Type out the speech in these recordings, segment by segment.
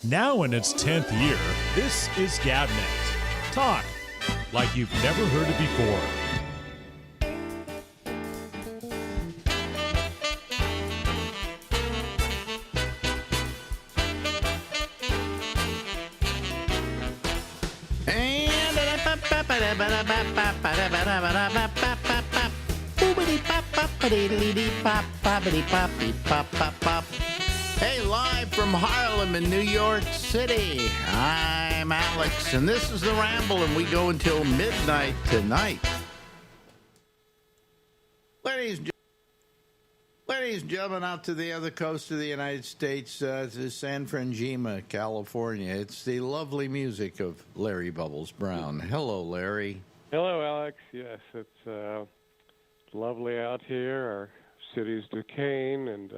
Now in its 10th year, this is Gabnet. Talk like you've never heard it before. Hey, live from Harlem in New York City, I'm Alex, and this is the Ramble, and we go until midnight tonight. Ladies and gentlemen, out to the other coast of the United States, to San Francisco, California. It's the lovely music of Larry Bubbles Brown. Hello, Larry. Hello, Alex. Yes, it's lovely out here. Our city's decaying, and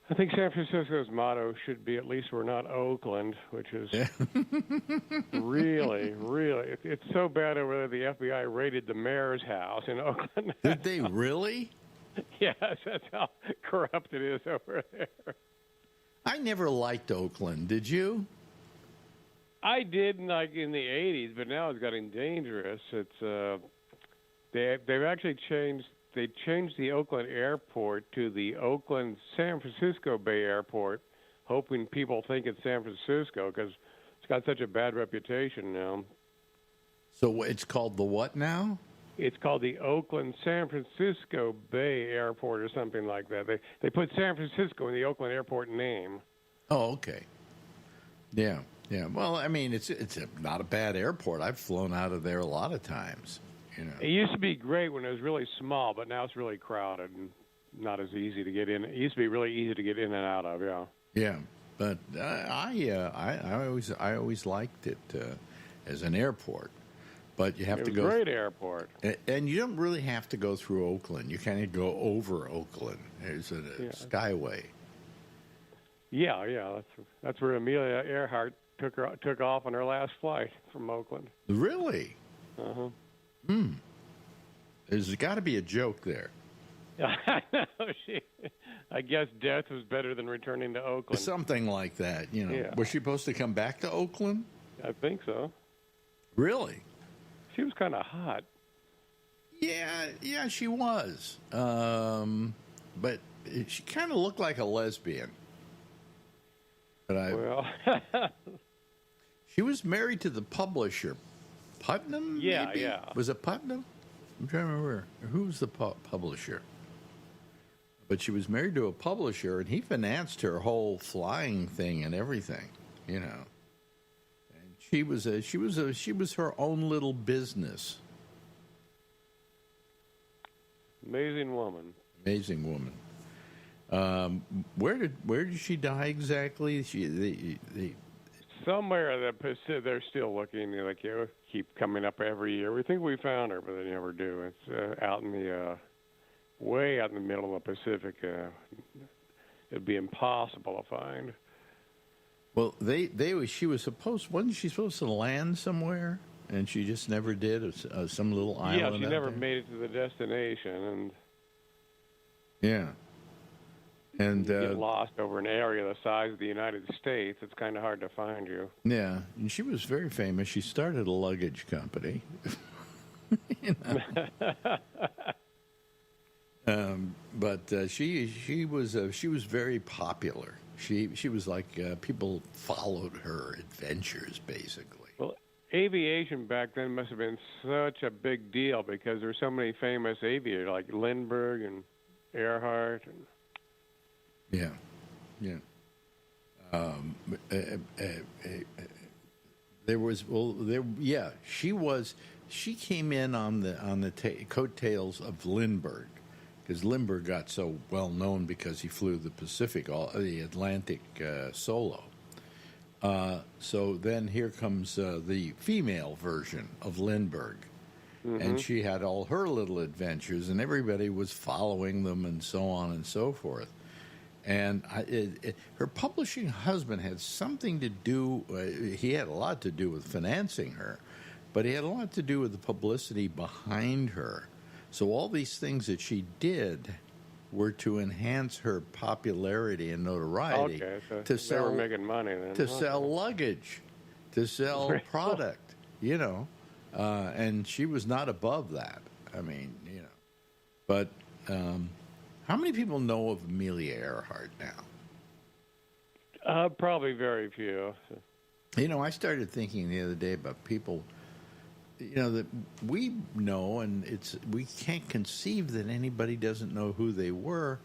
I think San Francisco's motto should be, at least we're not Oakland, which is really, it's so bad over there. The FBI raided the mayor's house in Oakland. Did they really? Yes, that's how corrupt it is over there. I never liked Oakland. Did you? I did in the 80s, but now it's getting dangerous. It's they've actually changed. They changed the Oakland airport to the Oakland San Francisco Bay Airport, hoping people think it's San Francisco because it's got such a bad reputation now. So it's called the what now? It's called the Oakland San Francisco Bay Airport or something like that. They put San Francisco in the Oakland airport name. Oh, okay. Yeah. Well, I mean, it's not a bad airport. I've flown out of there a lot of times. You know. It used to be great when it was really small, but now it's really crowded and not as easy to get in. It used to be really easy to get in and out of. Yeah. Yeah, but I always liked it as an airport. But you have to go. It's a great airport. And you don't really have to go through Oakland. You kind of go over Oakland. There's a skyway. Yeah. That's where Amelia Earhart took off on her last flight from Oakland. Really? Uh-huh. There's got to be a joke there. I know. I guess death was better than returning to Oakland. Something like that, you know. Yeah. Was she supposed to come back to Oakland? I think so. Really? She was kind of hot. Yeah, she was. But she kind of looked like a lesbian. But she was married to the publisher, Putnam. Yeah, maybe? yeah. Was it Putnam? I'm trying to remember who was the publisher. But she was married to a publisher, and he financed her whole flying thing and everything. You know. She was her own little business. Amazing woman. Where did she die exactly? Somewhere in the Pacific. They're still looking. Keep coming up every year. We think we found her, but they never do. It's out in the way out in the middle of the Pacific. It'd be impossible to find. Well, wasn't she supposed to land somewhere, and she just never did? Some little island. Yeah, she never there? made it to the destination, and get lost over an area the size of the United States. It's kind of hard to find you. Yeah, and she was very famous. She started a luggage company. But she was very popular. She was like people followed her adventures basically. Well, aviation back then must have been such a big deal because there were so many famous aviators like Lindbergh and Earhart. Yeah. She came in on the coattails of Lindbergh. Because Lindbergh got so well known because he flew the Atlantic solo. So then here comes the female version of Lindbergh. Mm-hmm. And she had all her little adventures, and everybody was following them and so on and so forth. And her publishing husband had something to do, he had a lot to do with financing her, but he had a lot to do with the publicity behind her. So all these things that she did were to enhance her popularity and notoriety Okay, so to they sell were making money then. to Okay. sell luggage, to sell product, and she was not above that. I mean, but how many people know of Amelia Earhart now? Probably very few. I started thinking the other day about people, that we know, and we can't conceive that anybody doesn't know who they were.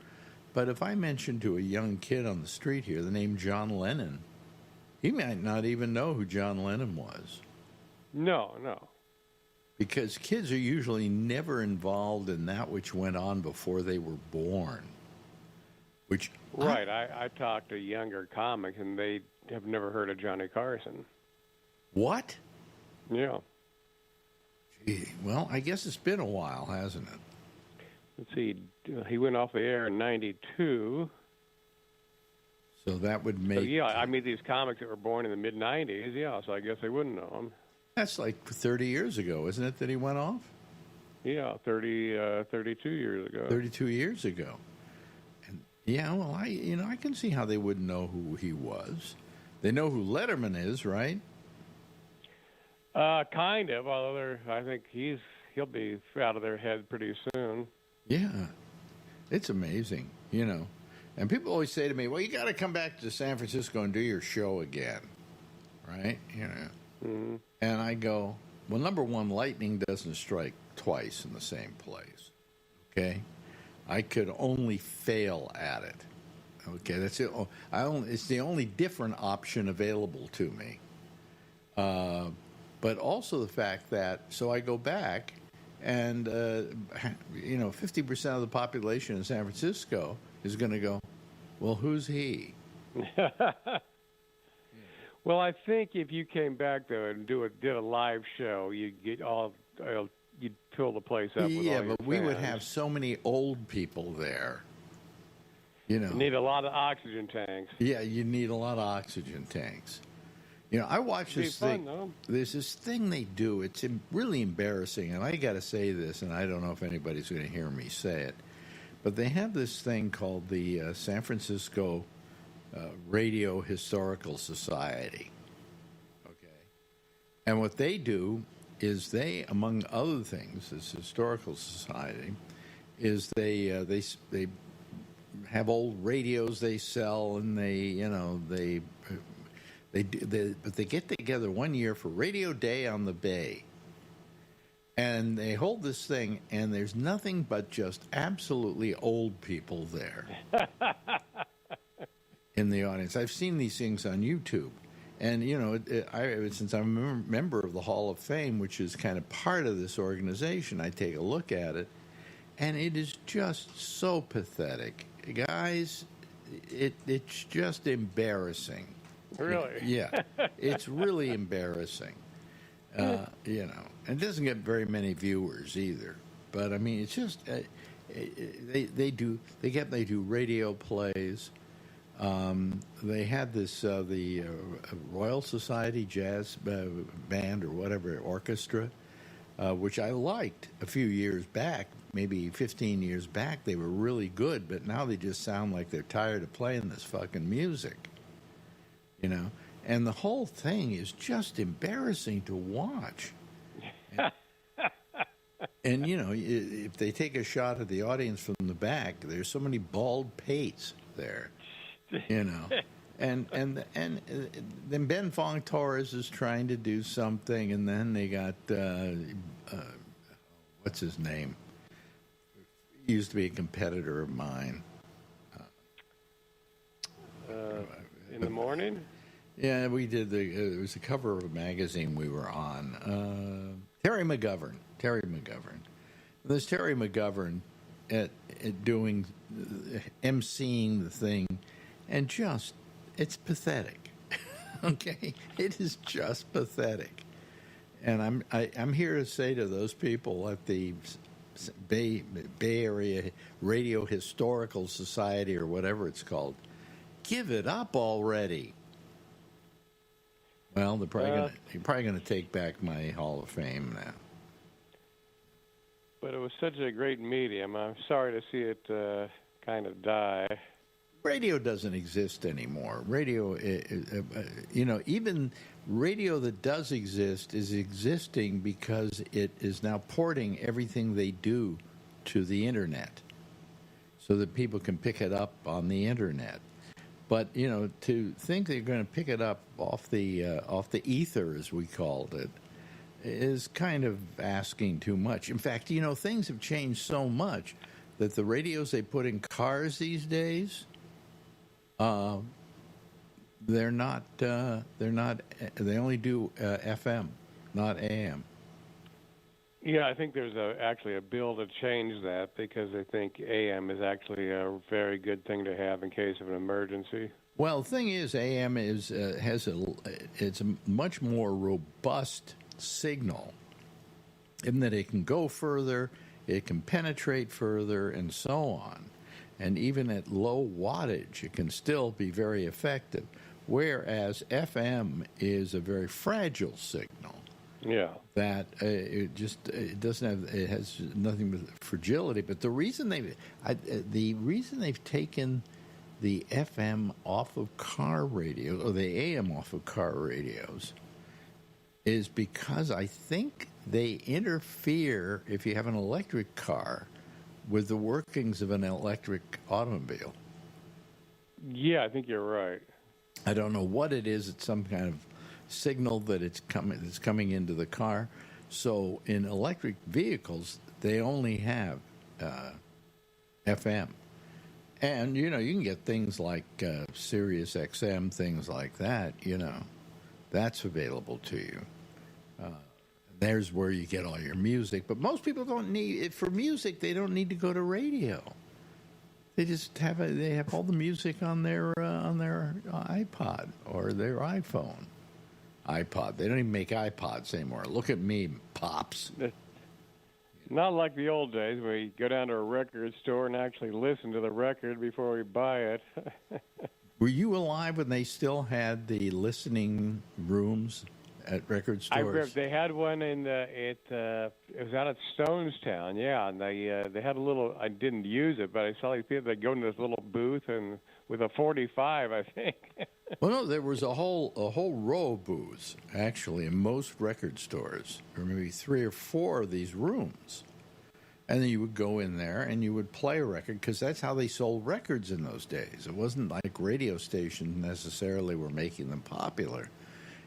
But if I mentioned to a young kid on the street here the name John Lennon, he might not even know who John Lennon was. No. Because kids are usually never involved in that which went on before they were born. Right. I talked to younger comics, and they have never heard of Johnny Carson. What? Yeah. Gee, well, I guess it's been a while, hasn't it? Let's see. He went off the air in '92. So that would make... So, yeah, I mean, these comics that were born in the mid-'90s, yeah, so I guess they wouldn't know him. That's like 30 years ago, isn't it, that he went off? Yeah, 32 years ago. 32 years ago. And yeah, well, I can see how they wouldn't know who he was. They know who Letterman is, right? Kind of, although I think he'll be out of their head pretty soon. Yeah. It's amazing, And people always say to me, well, you got to come back to San Francisco and do your show again, right? Mm-hmm. And I go, well, number one, lightning doesn't strike twice in the same place, okay? I could only fail at it, okay? That's it. It's the only different option available to me. But also the fact that, so I go back, and 50% of the population in San Francisco is going to go, well, who's he? Well, I think if you came back though and did a live show, you'd fill the place up. Yeah, with all but we your would fans. have so many old people there. You need a lot of oxygen tanks. Yeah, you need a lot of oxygen tanks. I watch this thing. Though. There's this thing they do. It's really embarrassing, and I got to say this, and I don't know if anybody's going to hear me say it, but they have this thing called the San Francisco Radio Historical Society. Okay, and what they do is they, among other things, this historical society, is they have old radios they sell, and but they get together one year for Radio Day on the Bay. And they hold this thing, and there's nothing but just absolutely old people there in the audience. I've seen these things on YouTube. And, since I'm a member of the Hall of Fame, which is kind of part of this organization, I take a look at it, and it is just so pathetic. Guys, it's just embarrassing. Really? Yeah, it's really embarrassing. And it doesn't get very many viewers either. But I mean, it's just they do radio plays. They had this the Royal Society Jazz Band or whatever orchestra, which I liked a few years back, maybe 15 years back. They were really good, but now they just sound like they're tired of playing this fucking music. And the whole thing is just embarrassing to watch. And if they take a shot at the audience from the back, there's so many bald pates there, and then Ben Fong Torres is trying to do something, and then they got what's his name? He used to be a competitor of mine. In the morning? Yeah, we did it was the cover of a magazine we were on. Terry McGovern. There's Terry McGovern at doing, emceeing the thing, and it's pathetic. Okay? It is just pathetic. And I'm here to say to those people at the Bay Area Radio Historical Society or whatever it's called, give it up already. Well, they're probably going to take back my Hall of Fame now. But it was such a great medium. I'm sorry to see it kind of die. Radio doesn't exist anymore. Radio, even radio that does exist is existing because it is now porting everything they do to the internet, so that people can pick it up on the internet. But to think they're going to pick it up off the ether, as we called it, is kind of asking too much. In fact, things have changed so much that the radios they put in cars these days, they're not. They only do FM, not AM. Yeah, I think there's actually a bill to change that, because I think AM is actually a very good thing to have in case of an emergency. Well, the thing is, AM it's a much more robust signal in that it can go further, it can penetrate further, and so on. And even at low wattage, it can still be very effective. Whereas FM is a very fragile signal. Yeah. That it has nothing but fragility. But the reason they've taken the FM off of car radio, or the AM off of car radios, is because I think they interfere, if you have an electric car, with the workings of an electric automobile. Yeah, I think you're right. I don't know what it is. It's some kind of signal that it's coming into the car. So in electric vehicles, they only have FM. And, you can get things like Sirius XM, things like that, that's available to you. There's where you get all your music. But most people don't need, for music, they don't need to go to radio. They just have all the music on their iPod or their iPhone. iPod. They don't even make iPods anymore. Look at me, pops. Not like the old days where you go down to a record store and actually listen to the record before we buy it. Were you alive when they still had the listening rooms at record stores? They had one it was out at Stonestown, yeah, and they had a little. I didn't use it, but I saw these people. They go into this little booth and with a 45, I think. Well, no, there was a whole row of booths actually in most record stores, or maybe 3 or 4 of these rooms, and then you would go in there and you would play a record, because that's how they sold records in those days. It wasn't like radio stations necessarily were making them popular.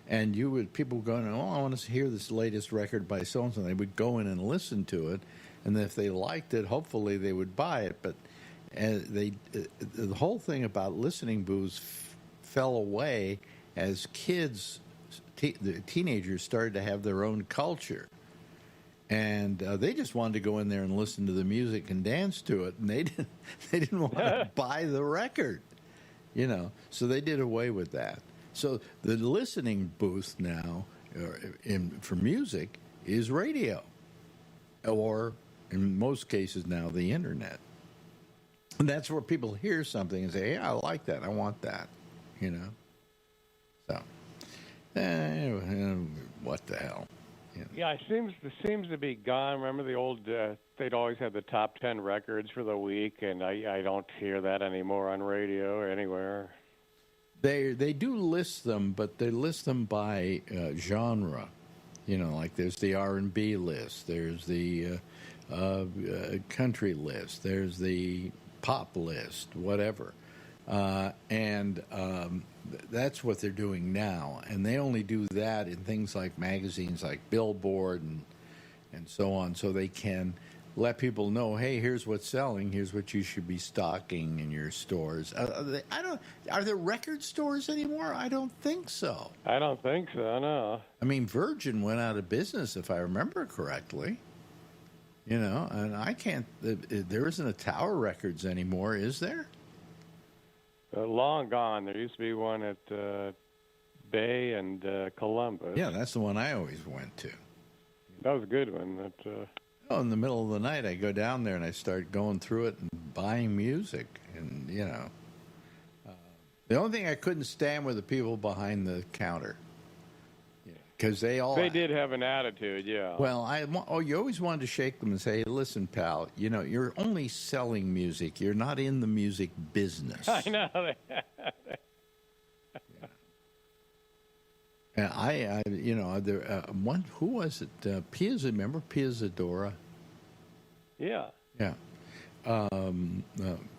And people going, I want to hear this latest record by so-and-so. They would go in and listen to it, and if they liked it, hopefully they would buy it. But the whole thing about listening booths fell away as kids, the teenagers, started to have their own culture. And they just wanted to go in there and listen to the music and dance to it, and they didn't want to buy the record, So they did away with that. So the listening booth now for music is radio, or in most cases now the internet. And that's where people hear something and say, I like that, I want that, So, what the hell? Yeah, it seems to be gone. Remember the old, they'd always have the top 10 records for the week, and I don't hear that anymore on radio or anywhere. They do list them, but they list them by genre. Like there's the R&B list, there's the country list, there's the pop list, whatever. And that's what they're doing now. And they only do that in things like magazines like Billboard and so on, so they can let people know, hey, here's what's selling, here's what you should be stocking in your stores. Are there record stores anymore? I don't think so. I don't think so, no. I mean, Virgin went out of business, if I remember correctly. And I can't, there isn't a Tower Records anymore, is there? Long gone. There used to be one at Bay and Columbus. Yeah, that's the one I always went to. That was a good one. In the middle of the night, I go down there and I start going through it and buying music. And, the only thing I couldn't stand were the people behind the counter. because they all. They did have an attitude, yeah. Well, you always wanted to shake them and say, hey, listen, pal, you're only selling music. You're not in the music business. I know. And who was it? Remember Pia Zadora? Yeah. Yeah.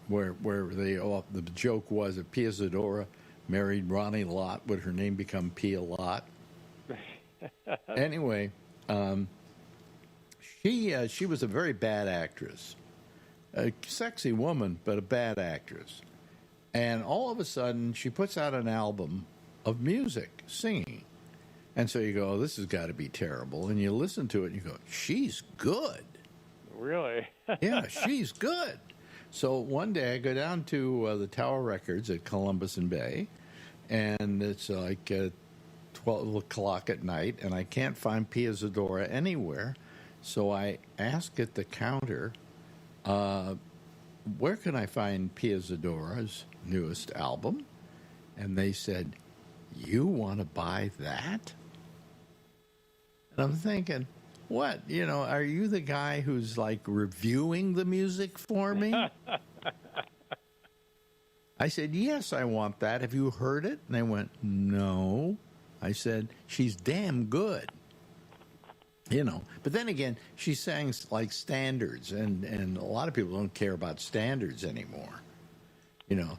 Where the joke was that Pia Zadora married Ronnie Lott. Would her name become Pia Lott? Anyway, she was a very bad actress, a sexy woman, but a bad actress. And all of a sudden, she puts out an album of music, singing. And so you go, oh, this has got to be terrible. And you listen to it and you go, she's good. Really? Yeah, she's good. So one day I go down to the Tower Records at Columbus and Bay, and it's like 12 o'clock at night, and I can't find Pia Zadora anywhere. So I ask at the counter, where can I find Pia Zadora's newest album? And they said, you want to buy that? And I'm thinking, what? Are you the guy who's like reviewing the music for me? I said, yes, I want that. Have you heard it? And they went, no. I said, she's damn good. But then again, she sang like standards, and a lot of people don't care about standards anymore. A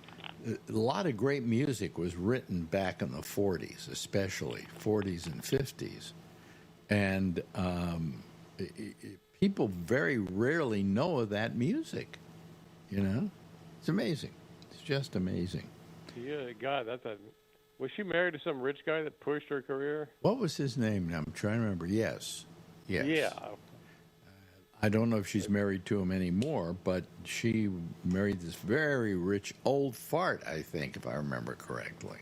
lot of great music was written back in the 40s, especially 40s and 50s. And people very rarely know of that music. It's amazing. It's just amazing. Yeah, God, was she married to some rich guy that pushed her career? What was his name? Now, I'm trying to remember. Yes. Yeah. I don't know if she's married to him anymore, but she married this very rich old fart, I think, if I remember correctly.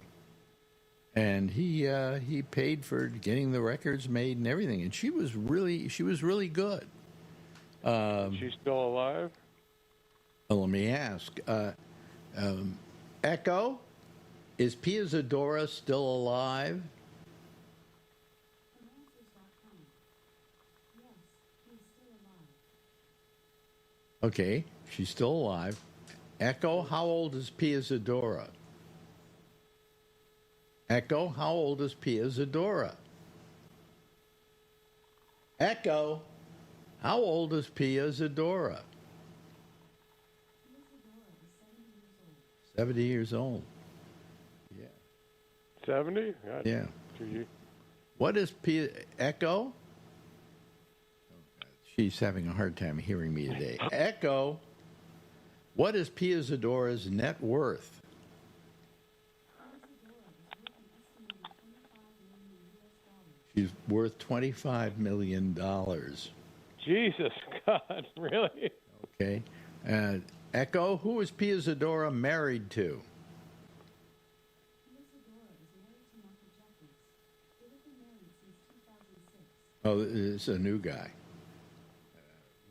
And he paid for getting the records made and everything, and she was really good. She's still alive? Well, let me ask. Echo, is Pia Zadora still alive? Okay, she's still alive. Echo, how old is Pia Zadora? Echo, how old is Pia Zadora? Echo, how old is Pia Zadora? 70 years old. Yeah. 70? Yeah. What is Pia... Echo? She's having a hard time hearing me today. Echo, what is Pia Zadora's net worth? She's worth $25 million. Jesus, God, really? Okay. Echo, who is Pia Zadora married to? Oh, it's a new guy.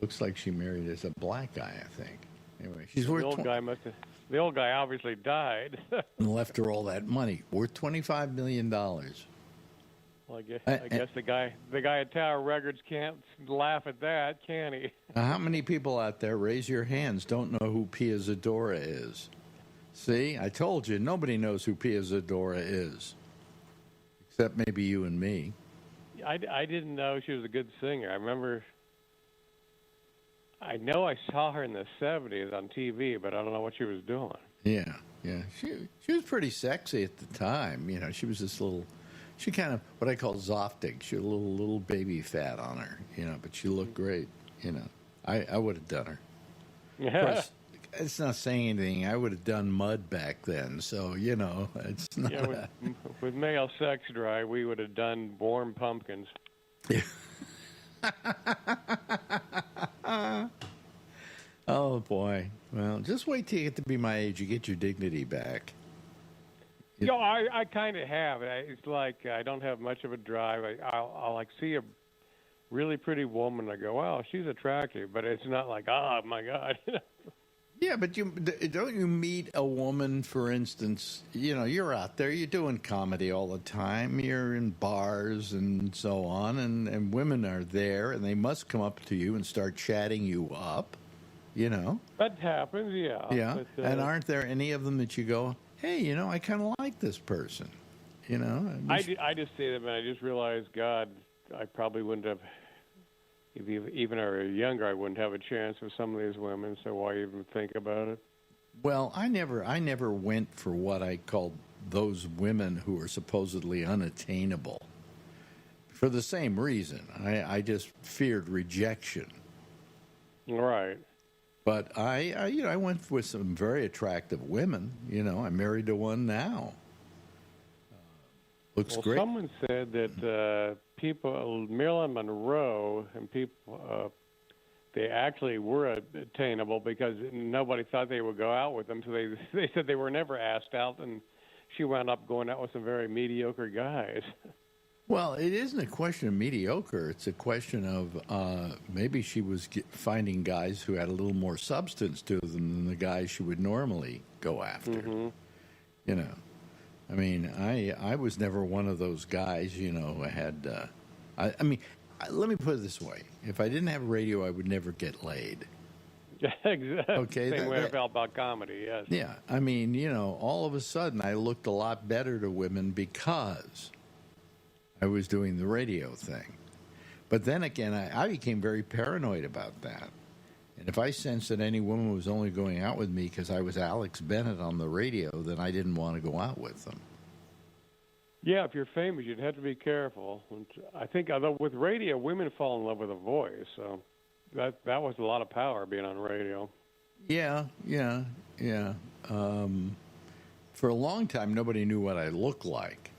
Looks like she married as a black guy, I think. Anyway, she's worth. The old guy obviously died. And left her all that money, worth $25 million. Well, I guess the guy at Tower Records can't laugh at that, can he? How many people out there, raise your hands, don't know who Pia Zadora is? See, I told you, nobody knows who Pia Zadora is, except maybe you and me. I didn't know she was a good singer. I know I saw her in the 70s on TV, but I don't know what she was doing. Yeah. She was pretty sexy at the time. She was this little... She kind of, what I call zoftig. She had a little baby fat on her, but she looked great, I would have done her. Yeah. Of course, it's not saying anything. I would have done mud back then, so, it's not... Yeah, with male sex drive, we would have done warm pumpkins. Yeah. Oh, boy. Well, just wait till you get to be my age. You get your dignity back. I kind of have. It's like I don't have much of a drive. I'll like see a really pretty woman. I go, wow, she's attractive, but it's not like, oh my God. Yeah, but don't you meet a woman, for instance, you're out there, you're doing comedy all the time, you're in bars and so on, and women are there, and they must come up to you and start chatting you up, That happens, yeah. Yeah, But, and aren't there any of them that you go, hey, I kind of like this person, I just see them, and I just realize, God, I probably wouldn't have, if even I were younger, I wouldn't have a chance with some of these women, so why even think about it? Well, I never went for what I called those women who are supposedly unattainable. For the same reason, I just feared rejection. Right. But I went with some very attractive women. I'm married to one now. Looks great. Someone said that Marilyn Monroe and people, they actually were attainable because nobody thought they would go out with them. So they said they were never asked out, and she wound up going out with some very mediocre guys. Well, it isn't a question of mediocre. It's a question of maybe she was finding guys who had a little more substance to them than the guys she would normally go after. Mm-hmm. I mean, I was never one of those guys, who had. Let me put it this way: if I didn't have radio, I would never get laid. Exactly. Okay, same way I felt about comedy. Yes. Yeah, I mean, all of a sudden, I looked a lot better to women because I was doing the radio thing. But then again, I became very paranoid about that. And if I sensed that any woman was only going out with me because I was Alex Bennett on the radio, then I didn't want to go out with them. Yeah, if you're famous, you'd have to be careful. And I think, although with radio, women fall in love with a voice, so that was a lot of power being on radio. Yeah. For a long time, nobody knew what I looked like.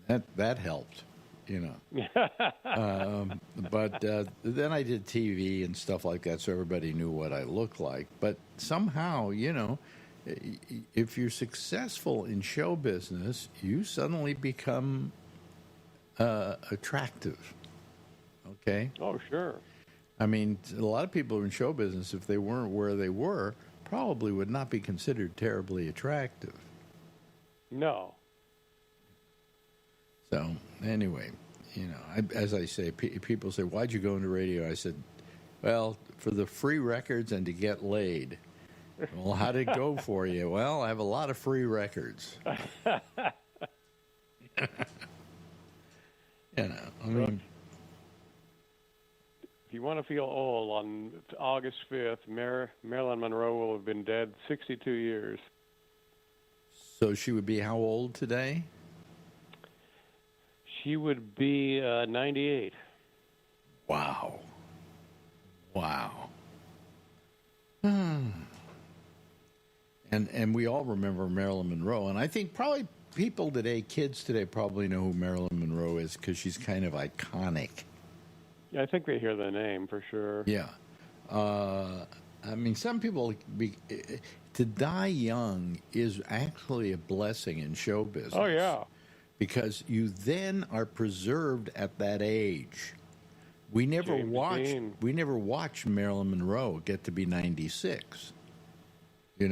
That helped, But then I did TV and stuff like that, so everybody knew what I looked like. But somehow, if you're successful in show business, you suddenly become attractive. Okay? Oh, sure. I mean, a lot of people in show business, if they weren't where they were, probably would not be considered terribly attractive. No. So, anyway, as I say, people say, why'd you go into radio? I said, well, for the free records and to get laid. Well, how'd it go for you? Well, I have a lot of free records. I mean... If you want to feel old, on August 5th, Marilyn Monroe will have been dead 62 years. So she would be how old today? She would be 98. Wow. And we all remember Marilyn Monroe. And I think probably people today, kids today, probably know who Marilyn Monroe is because she's kind of iconic. Yeah, I think they hear the name for sure. Yeah. Some people, to die young is actually a blessing in show business. Oh, yeah. Because you then are preserved at that age. We never watched Marilyn Monroe get to be 96. We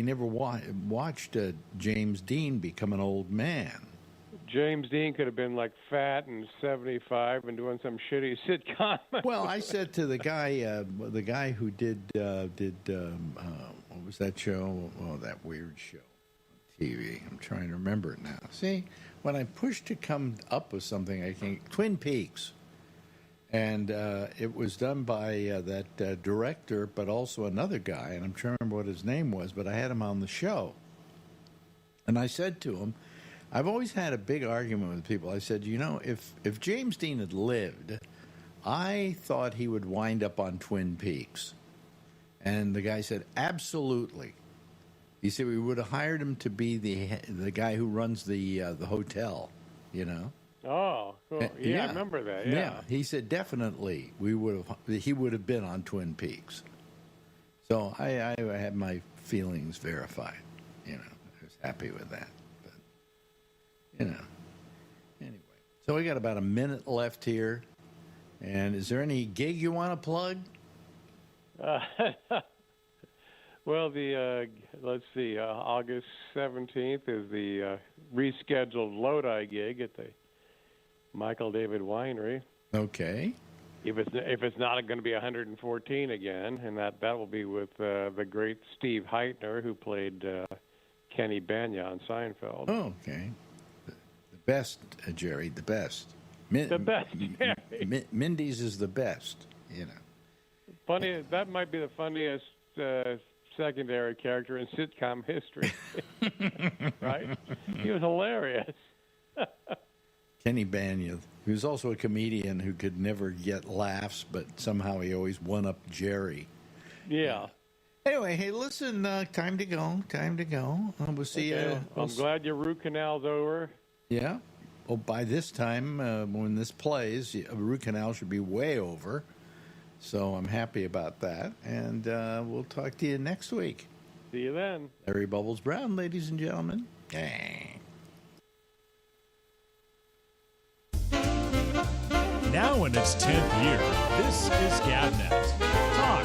never watched James Dean become an old man. James Dean could have been like fat and 75 and doing some shitty sitcom. Well, I said to the guy who did what was that show? Oh, that weird show on TV. I'm trying to remember it now. See, when I push to come up with something, I think Twin Peaks, and it was done by that director, but also another guy, and I'm trying to remember what his name was, but I had him on the show, and I said to him, I've always had a big argument with people. I said, if James Dean had lived, I thought he would wind up on Twin Peaks. And the guy said, absolutely. He said we would have hired him to be the guy who runs the hotel, Oh, cool. Yeah, I remember that. Yeah. He said definitely he would have been on Twin Peaks. So I had my feelings verified. I was happy with that. Anyway, so we got about a minute left here. And is there any gig you want to plug? Uh, well, let's see, August 17th is the rescheduled Lodi gig at the Michael David Winery. Okay. If it's not going to be 114 again, and that will be with the great Steve Heitner, who played Kenny Banya on Seinfeld. Oh, okay. The best, Jerry, the best. The best, Jerry. Mindy's is the best, you know. Funny, that might be the funniest secondary character in sitcom history. Right? He was hilarious. Kenny Banya, he was also a comedian who could never get laughs, but somehow he always won up Jerry. Yeah. Anyway, hey, listen, time to go. We'll see you. I'm glad your root canal's over. Yeah. Well, by this time, when this plays, a root canal should be way over. So I'm happy about that. And we'll talk to you next week. See you then. Larry Bubbles Brown, ladies and gentlemen. Now in its 10th year, this is GabNet. Talk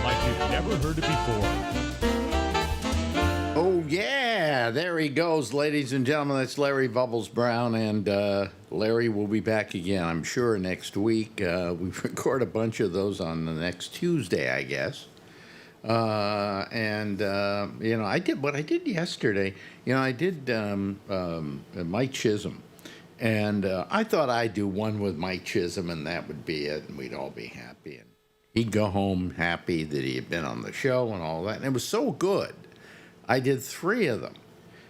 like you've never heard it before. Oh, yeah, there he goes, ladies and gentlemen. That's Larry Bubbles Brown, and Larry will be back again, I'm sure, next week. We record a bunch of those on the next Tuesday, I guess. You know, I did what I did yesterday. You know, I did Mike Chisholm, and I thought I'd do one with Mike Chisholm, and that would be it, and we'd all be happy. And he'd go home happy that he had been on the show and all that, and it was so good. I did 3 of them.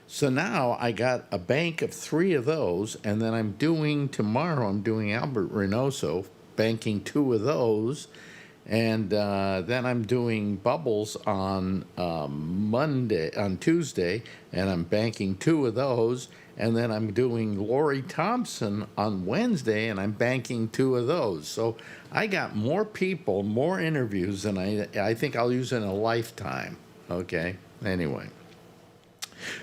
So now I got a bank of 3 of those, and then tomorrow I'm doing Albert Reynoso, banking 2 of those, and then I'm doing Bubbles on Tuesday, and I'm banking 2 of those, and then I'm doing Lori Thompson on Wednesday, and I'm banking 2 of those. So I got more people, more interviews than I think I'll use in a lifetime. Okay. Anyway,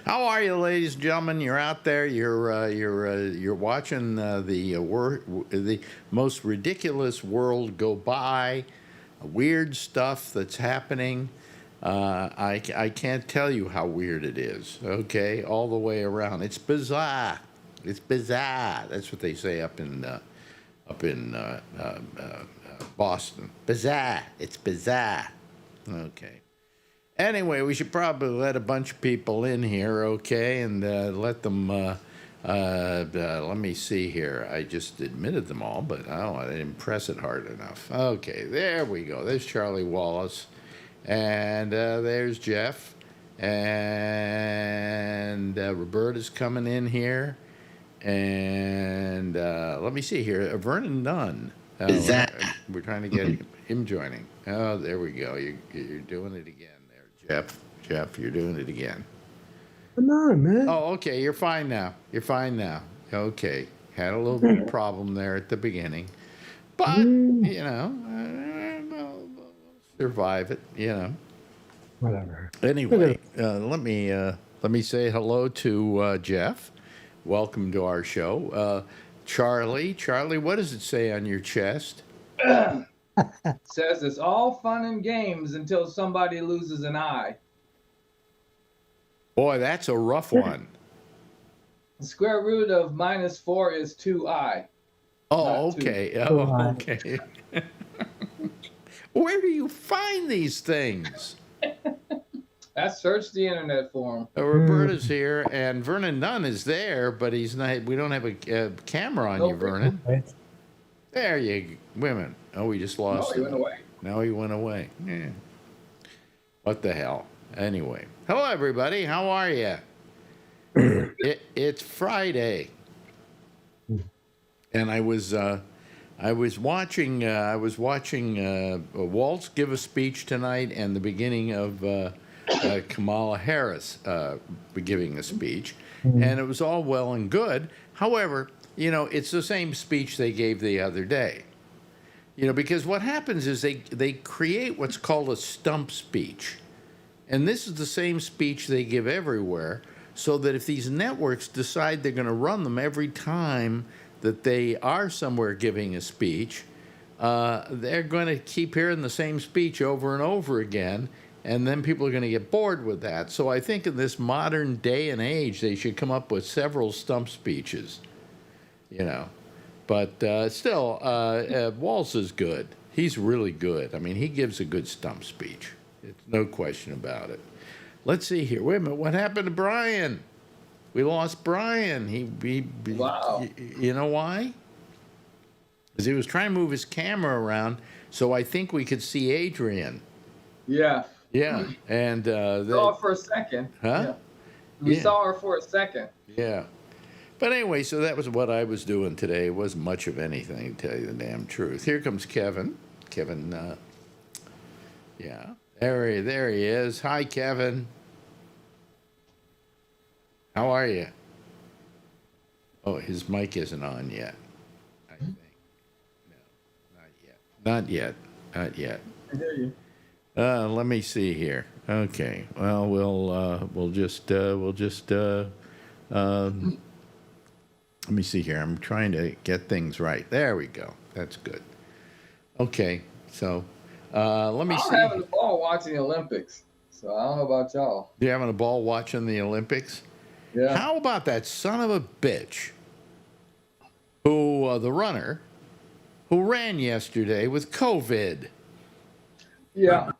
how are you, ladies and gentlemen? You're out there. You're watching the most ridiculous world go by. Weird stuff that's happening. I can't tell you how weird it is. Okay, all the way around. It's bizarre. It's bizarre. That's what they say up in Boston. Bizarre. It's bizarre. Okay. Anyway, we should probably let a bunch of people in here, okay, and let them, let me see here. I just admitted them all, but I didn't press it hard enough. Okay, there we go. There's Charlie Wallace, and there's Jeff, and Roberta's coming in here, and let me see here. Vernon Nunn. We're trying to get him joining. Oh, there we go. You're doing it again. Jeff, you're doing it again. Come on, man. Oh, okay. You're fine now. Okay. Had a little bit of problem there at the beginning. But, you know, we'll survive it, you know. Whatever. Anyway, let me say hello to Jeff. Welcome to our show. Charlie, what does it say on your chest? Says it's all fun and games until somebody loses an eye. Boy, that's a rough one. The square root of -4 is 2i. Oh, okay. Oh, okay. Where do you find these things? Search the internet for him. Roberta's here, and Vernon Nunn is there, but he's not. We don't have a camera on you, Vernon. There you women. Oh, we just lost him. He went away. No, he went away. Yeah. What the hell? Anyway. Hello, everybody. How are you? It's Friday. And I was watching Waltz give a speech tonight, and the beginning of Kamala Harris giving a speech. And it was all well and good. However, you know, it's the same speech they gave the other day. You know, because what happens is they create what's called a stump speech. And this is the same speech they give everywhere, so that if these networks decide they're going to run them every time that they are somewhere giving a speech, they're going to keep hearing the same speech over and over again, and then people are going to get bored with that. So I think in this modern day and age, they should come up with several stump speeches, you know. But still, Walz is good. He's really good. I mean, he gives a good stump speech. It's no question about it. Let's see here. Wait a minute. What happened to Brian? We lost Brian. Wow. You know why? Because he was trying to move his camera around, so I think we could see Adrian. Yeah. Yeah, and Saw her for a second. Huh? Yeah. We Yeah. saw her for a second. Yeah. But anyway, so that was what I was doing today. It wasn't much of anything, to tell you the damn truth. Here comes Kevin. Kevin, yeah. There he is. Hi, Kevin. How are you? Oh, his mic isn't on yet, I think. No, not yet. Not yet. I hear you. Let me see here. Okay. Well, we'll just let me see here. I'm trying to get things right. There we go. That's good. Okay. So, let me see. I'm having a ball watching the Olympics, so I don't know about y'all. You having a ball watching the Olympics? Yeah. How about that son of a bitch who, the runner, who ran yesterday with COVID? Yeah.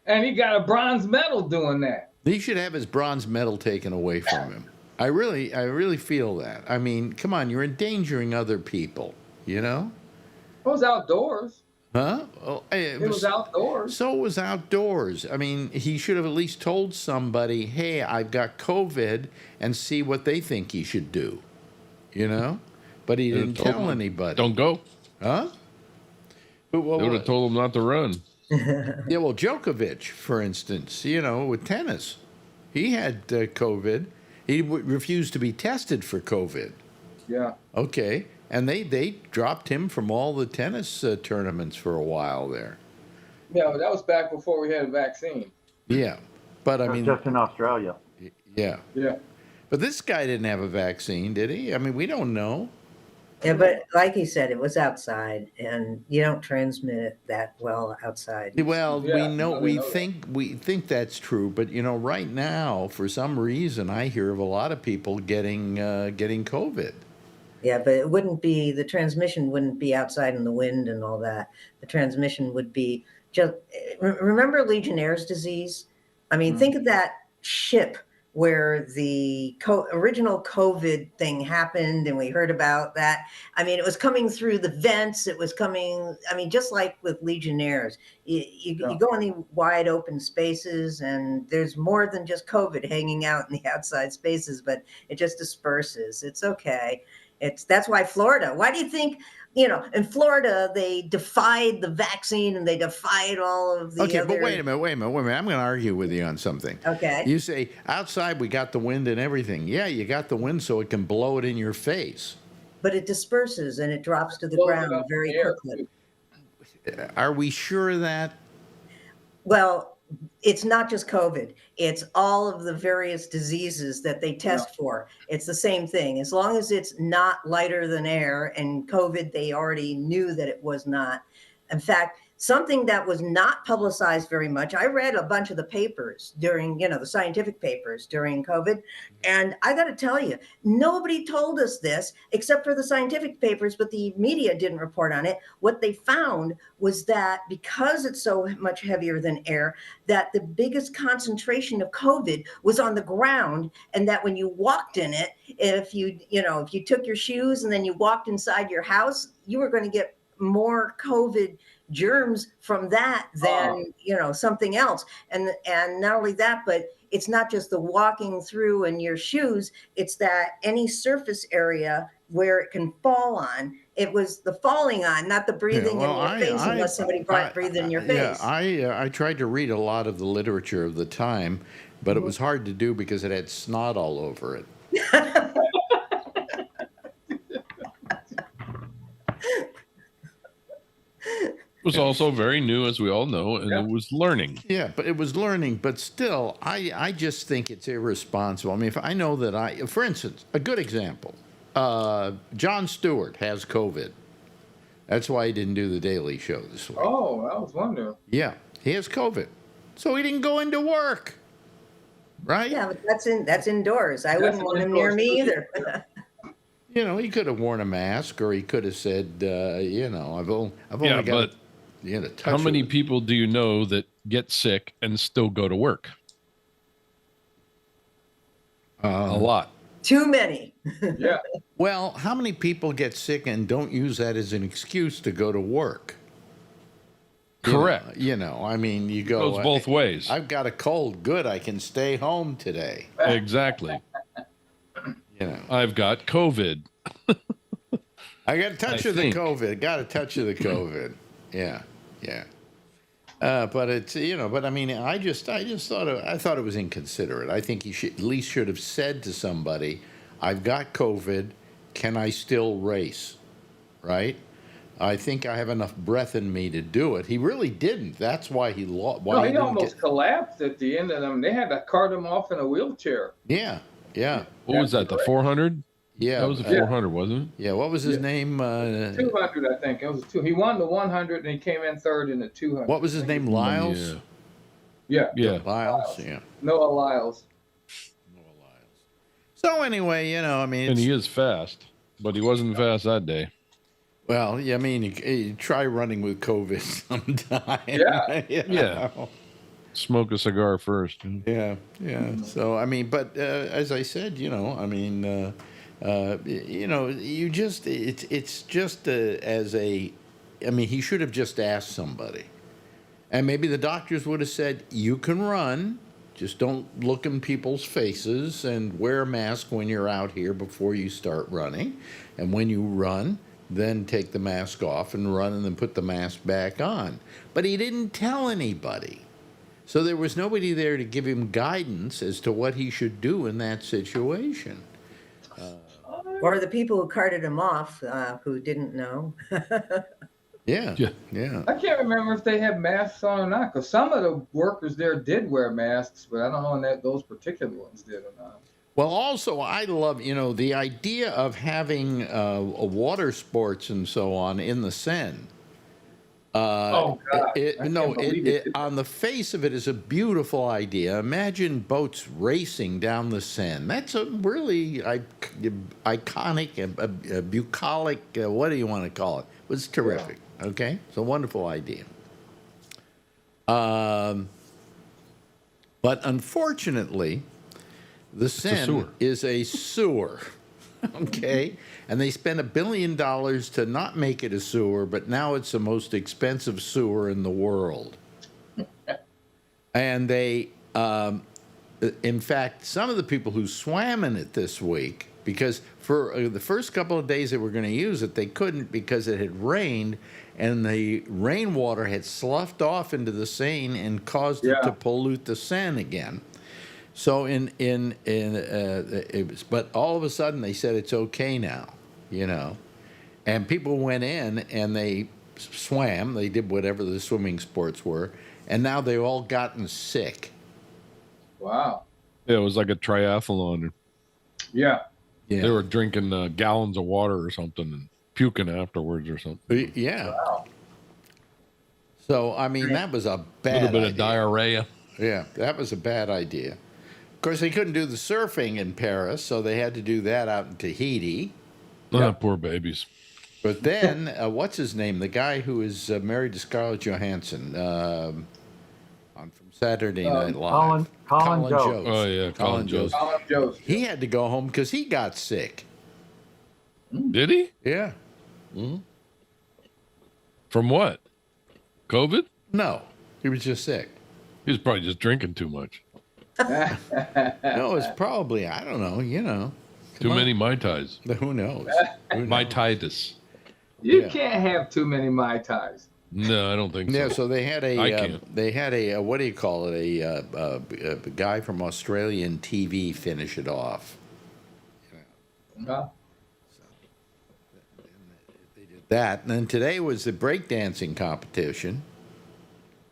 And he got a bronze medal doing that. He should have his bronze medal taken away from him. I really feel that. I mean, come on, you're endangering other people, you know? It was outdoors. Huh? Well, It was outdoors. So it was outdoors. I mean, he should have at least told somebody, hey, I've got COVID, and see what they think he should do, you know? But he didn't tell anybody. Don't go. Huh? They would have told him not to run. Yeah, well, Djokovic, for instance, you know, with tennis, he had COVID. He refused to be tested for COVID. Yeah. Okay, and they dropped him from all the tennis tournaments for a while there. Yeah, but that was back before we had a vaccine. Yeah, but I mean, just in Australia. yeah, Yeah. but this guy didn't have a vaccine, did he? I mean, we don't know. Yeah, but like he said, it was outside, and you don't transmit it that well outside. Well, Yeah, we know think that's true, but you know, right now, for some reason, I hear of a lot of people getting COVID. Yeah, but it wouldn't be, the transmission wouldn't be outside in the wind and all that. The transmission would be just, remember Legionnaire's disease? I mean, think of that ship where the original COVID thing happened and we heard about that. I mean, it was coming through the vents. It was coming, I mean, just like with Legionnaires, you go in the wide open spaces and there's more than just COVID hanging out in the outside spaces, but it just disperses. It's okay. That's why Florida, why do you think, you know, in Florida, they defied the vaccine and they defied all of the other... but wait a minute. I'm going to argue with you on something. Okay. You say, outside we got the wind and everything. Yeah, you got the wind so it can blow it in your face. But it disperses and it drops to the Blows it ground up very in the air, quickly. Are we sure of that? Well, it's not just COVID. It's all of the various diseases that they test for. It's the same thing. As long as it's not lighter than air, and COVID, they already knew that it was not. In fact, something that was not publicized very much. I read a bunch of the papers during, you know, the scientific papers during COVID. And I got to tell you, nobody told us this except for the scientific papers, but the media didn't report on it. What they found was that because it's so much heavier than air, that the biggest concentration of COVID was on the ground. And that when you walked in it, if you took your shoes and then you walked inside your house, you were going to get more COVID germs from that than something else. And not only that, but it's not just the walking through in your shoes, it's that any surface area where it can fall on. It was the falling on, not the breathing in your face, unless somebody breathed in your face. Yeah, I tried to read a lot of the literature of the time, but it was hard to do because it had snot all over it. It was also very new, as we all know, and it was learning. Yeah, but it was learning. But still, I just think it's irresponsible. I mean, if I know that for instance, a good example, Jon Stewart has COVID. That's why he didn't do the Daily Show this week. Oh, I was wondering. Yeah, he has COVID, so he didn't go into work. Right? Yeah, but that's indoors. I wouldn't That's want him near me indoors. either. You know, he could have worn a mask, or he could have said, you know, I've only Yeah, got but a touch how many of it. people do you know that get sick and still go to work? A lot. Too many. Yeah. Well, how many people get sick and don't use that as an excuse to go to work? Correct. You know, I mean, you go. Goes both ways. I've got a cold. Good, I can stay home today. Exactly. You know, I've got COVID. I got a touch I of think. the COVID. Got a touch of the COVID. Yeah, yeah. But it's but I mean, I thought it was inconsiderate. I think he at least should have said to somebody, "I've got COVID. Can I still race?" Right? I think I have enough breath in me to do it. He really didn't. That's why he lost. No, he almost collapsed at the end of them. They had to cart him off in a wheelchair. Yeah, yeah, What was that? The 400? yeah. That was a 400, wasn't it? Yeah. What was his name? 200, I think. It was two. He won the 100 and he came in third in the 200. What was his name? Lyles. Yeah. Yeah. Yeah. Lyles. Yeah. Noah Lyles. So anyway, I mean, And he is fast, but he wasn't fast that day. well, yeah, I mean, you try running with COVID sometime. Yeah. Yeah. Smoke a cigar first. Yeah, yeah. So I mean, but as I said, I mean, you just it's just as a, I mean, he should have just asked somebody, and maybe the doctors would have said, "You can run, just don't look in people's faces and wear a mask when you're out here before you start running, and when you run, then take the mask off and run, and then put the mask back on." But he didn't tell anybody. So there was nobody there to give him guidance as to what he should do in that situation. Or the people who carted him off who didn't know. Yeah, Yeah. yeah. I can't remember if they had masks on or not, because some of the workers there did wear masks, but I don't know if those particular ones did or not. Well, also, I love, the idea of having water sports and so on in the Seine. Oh, God. I can't believe it. On the face of it is a beautiful idea. Imagine boats racing down the Seine. That's a really iconic, bucolic, what do you want to call it? It was terrific. Okay? It's a wonderful idea. But unfortunately, the Seine sewer. is a sewer. Okay? And they spent $1 billion to not make it a sewer, but now it's the most expensive sewer in the world. And they, in fact, some of the people who swam in it this week, because for the first couple of days they were going to use it, they couldn't because it had rained, and the rainwater had sloughed off into the Seine and caused it to pollute the Seine again. So but all of a sudden they said it's okay now, and people went in and they swam, they did whatever the swimming sports were, and now they've all gotten sick. Wow. Yeah, it was like a triathlon. Yeah. Yeah. They were drinking gallons of water or something and puking afterwards or something. Yeah. Wow. So I mean that was a A bad little bit idea. of diarrhea. Yeah, that was a bad idea. Of course, they couldn't do the surfing in Paris, so they had to do that out in Tahiti. Poor babies. But then, what's his name? The guy who is married to Scarlett Johansson on from Saturday Night Live. Colin Jost. Oh, yeah, Colin Jost. Colin Jost. He had to go home because he got sick. Did he? Yeah. From what? COVID? No, he was just sick. He was probably just drinking too much. No, it's probably, I don't know, Too Come on. many Mai Tais. Who knows? Mai Titus. You Yeah. can't have too many Mai Tais. No, I don't think so. Yeah, so they had I can't. a what do you call it? A guy from Australian TV finish it off. Huh? That, and then today was the breakdancing competition.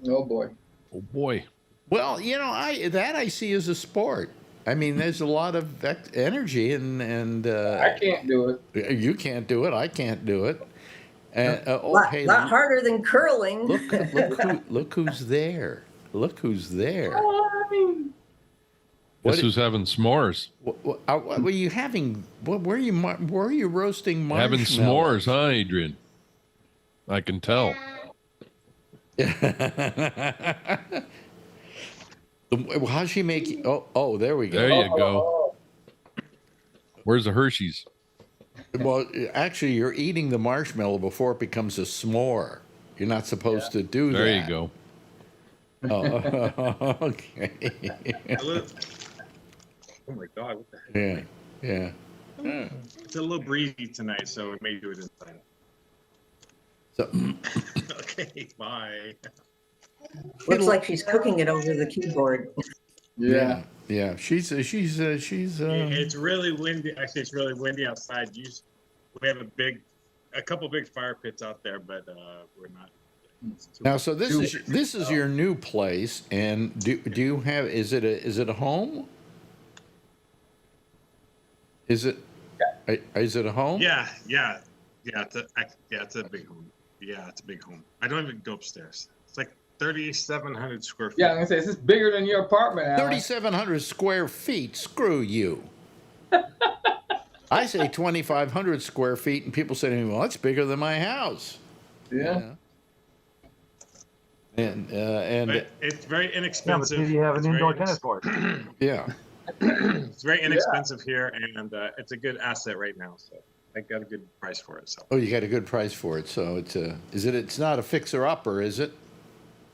Oh, boy. Oh, boy. Well, I see as a sport. I mean, there's a lot of energy, and I can't do it. you can't do it. I can't do it. And hey, lot harder than curling. look who's there. Look who's there. Guess who's having s'mores? What were you having? Where are you roasting Having marshmallows? s'mores, huh, Adrian? I can tell. How's she make? Oh, there we go. There you go. Where's the Hershey's? Well, actually, you're eating the marshmallow before it becomes a s'more. You're not supposed to do that. There you go. Oh, okay. Oh my God! What the heck? Yeah. It's a little breezy tonight, so we may do it inside. So, Okay, bye. Looks like she's cooking it over the keyboard. Yeah. yeah. She's. It's really windy. Actually, it's really windy outside. We have a couple big fire pits out there, but we're not. Now, so this is your new place, and do you have? Is it a home? Is it a home? Yeah. It's a big home. Yeah, it's a big home. I don't even go upstairs. It's like 3,700 square feet. Yeah, I'm gonna say, is this bigger than your apartment, Alan? 3,700 square feet. Screw you. I say 2,500 square feet, and people say to me, "Well, that's bigger than my house." Yeah. And But it's very inexpensive. Yeah, but you have It's an very indoor tennis court. yeah. It's very inexpensive here, and it's a good asset right now. So I got a good price for it. So Oh, you got a good price for it. So it's not a fixer upper, is it?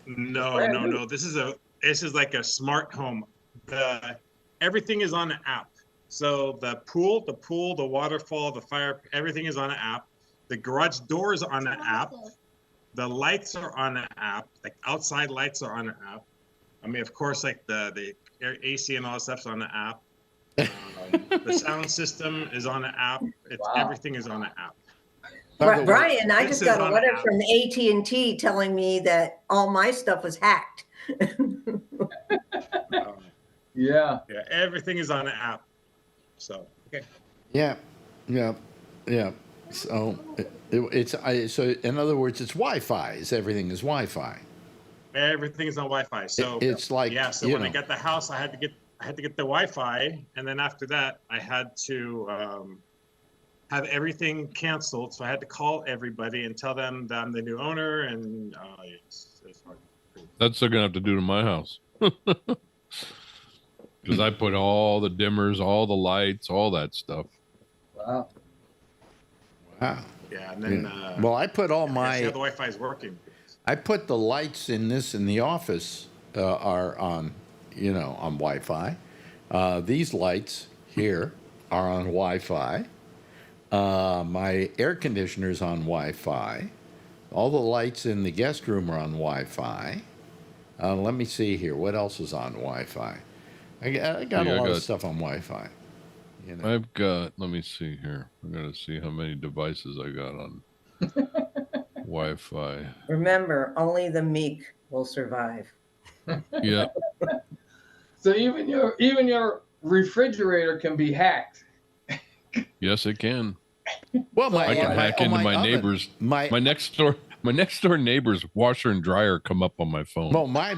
no. This is like a smart home. Everything is on the app. So the pool, the waterfall, the fire, everything is on an app. The garage door is on the app. The lights are on the app. Like outside lights are on the app. I mean, of course, like the AC and all that stuff's on the app. The sound system is on the app. Everything is on the app. Brian, I just This is got a on letter app. from AT&T telling me that all my stuff was hacked. Yeah. Yeah, everything is on the app. So okay. Yeah. So so in other words, it's Wi-Fi. Everything is Wi-Fi. Everything is on Wi-Fi. So It's like yeah. So when I got the house, I had to get the Wi-Fi, and then after that, I had to have everything canceled. So I had to call everybody and tell them that I'm the new owner, and it's hard. That's they're gonna have to do to my house. Because I put all the dimmers, all the lights, all that stuff. Wow. Wow. Yeah, and then Well, I put all see my how the Wi-Fi is working. I put the lights in the office are on on Wi-Fi. These lights here are on Wi-Fi. My air conditioner's on Wi-Fi. All the lights in the guest room are on Wi-Fi. Let me see here. What else is on Wi-Fi? I got a lot of stuff on Wi-Fi. I've got, let me see here. I'm going to see how many devices I got on Wi-Fi. Remember, only the meek will survive. Yeah. So even your refrigerator can be hacked. Yes, it can. Well, I can hack into my oven. neighbor's. My next door neighbor's washer and dryer come up on my phone. Well, my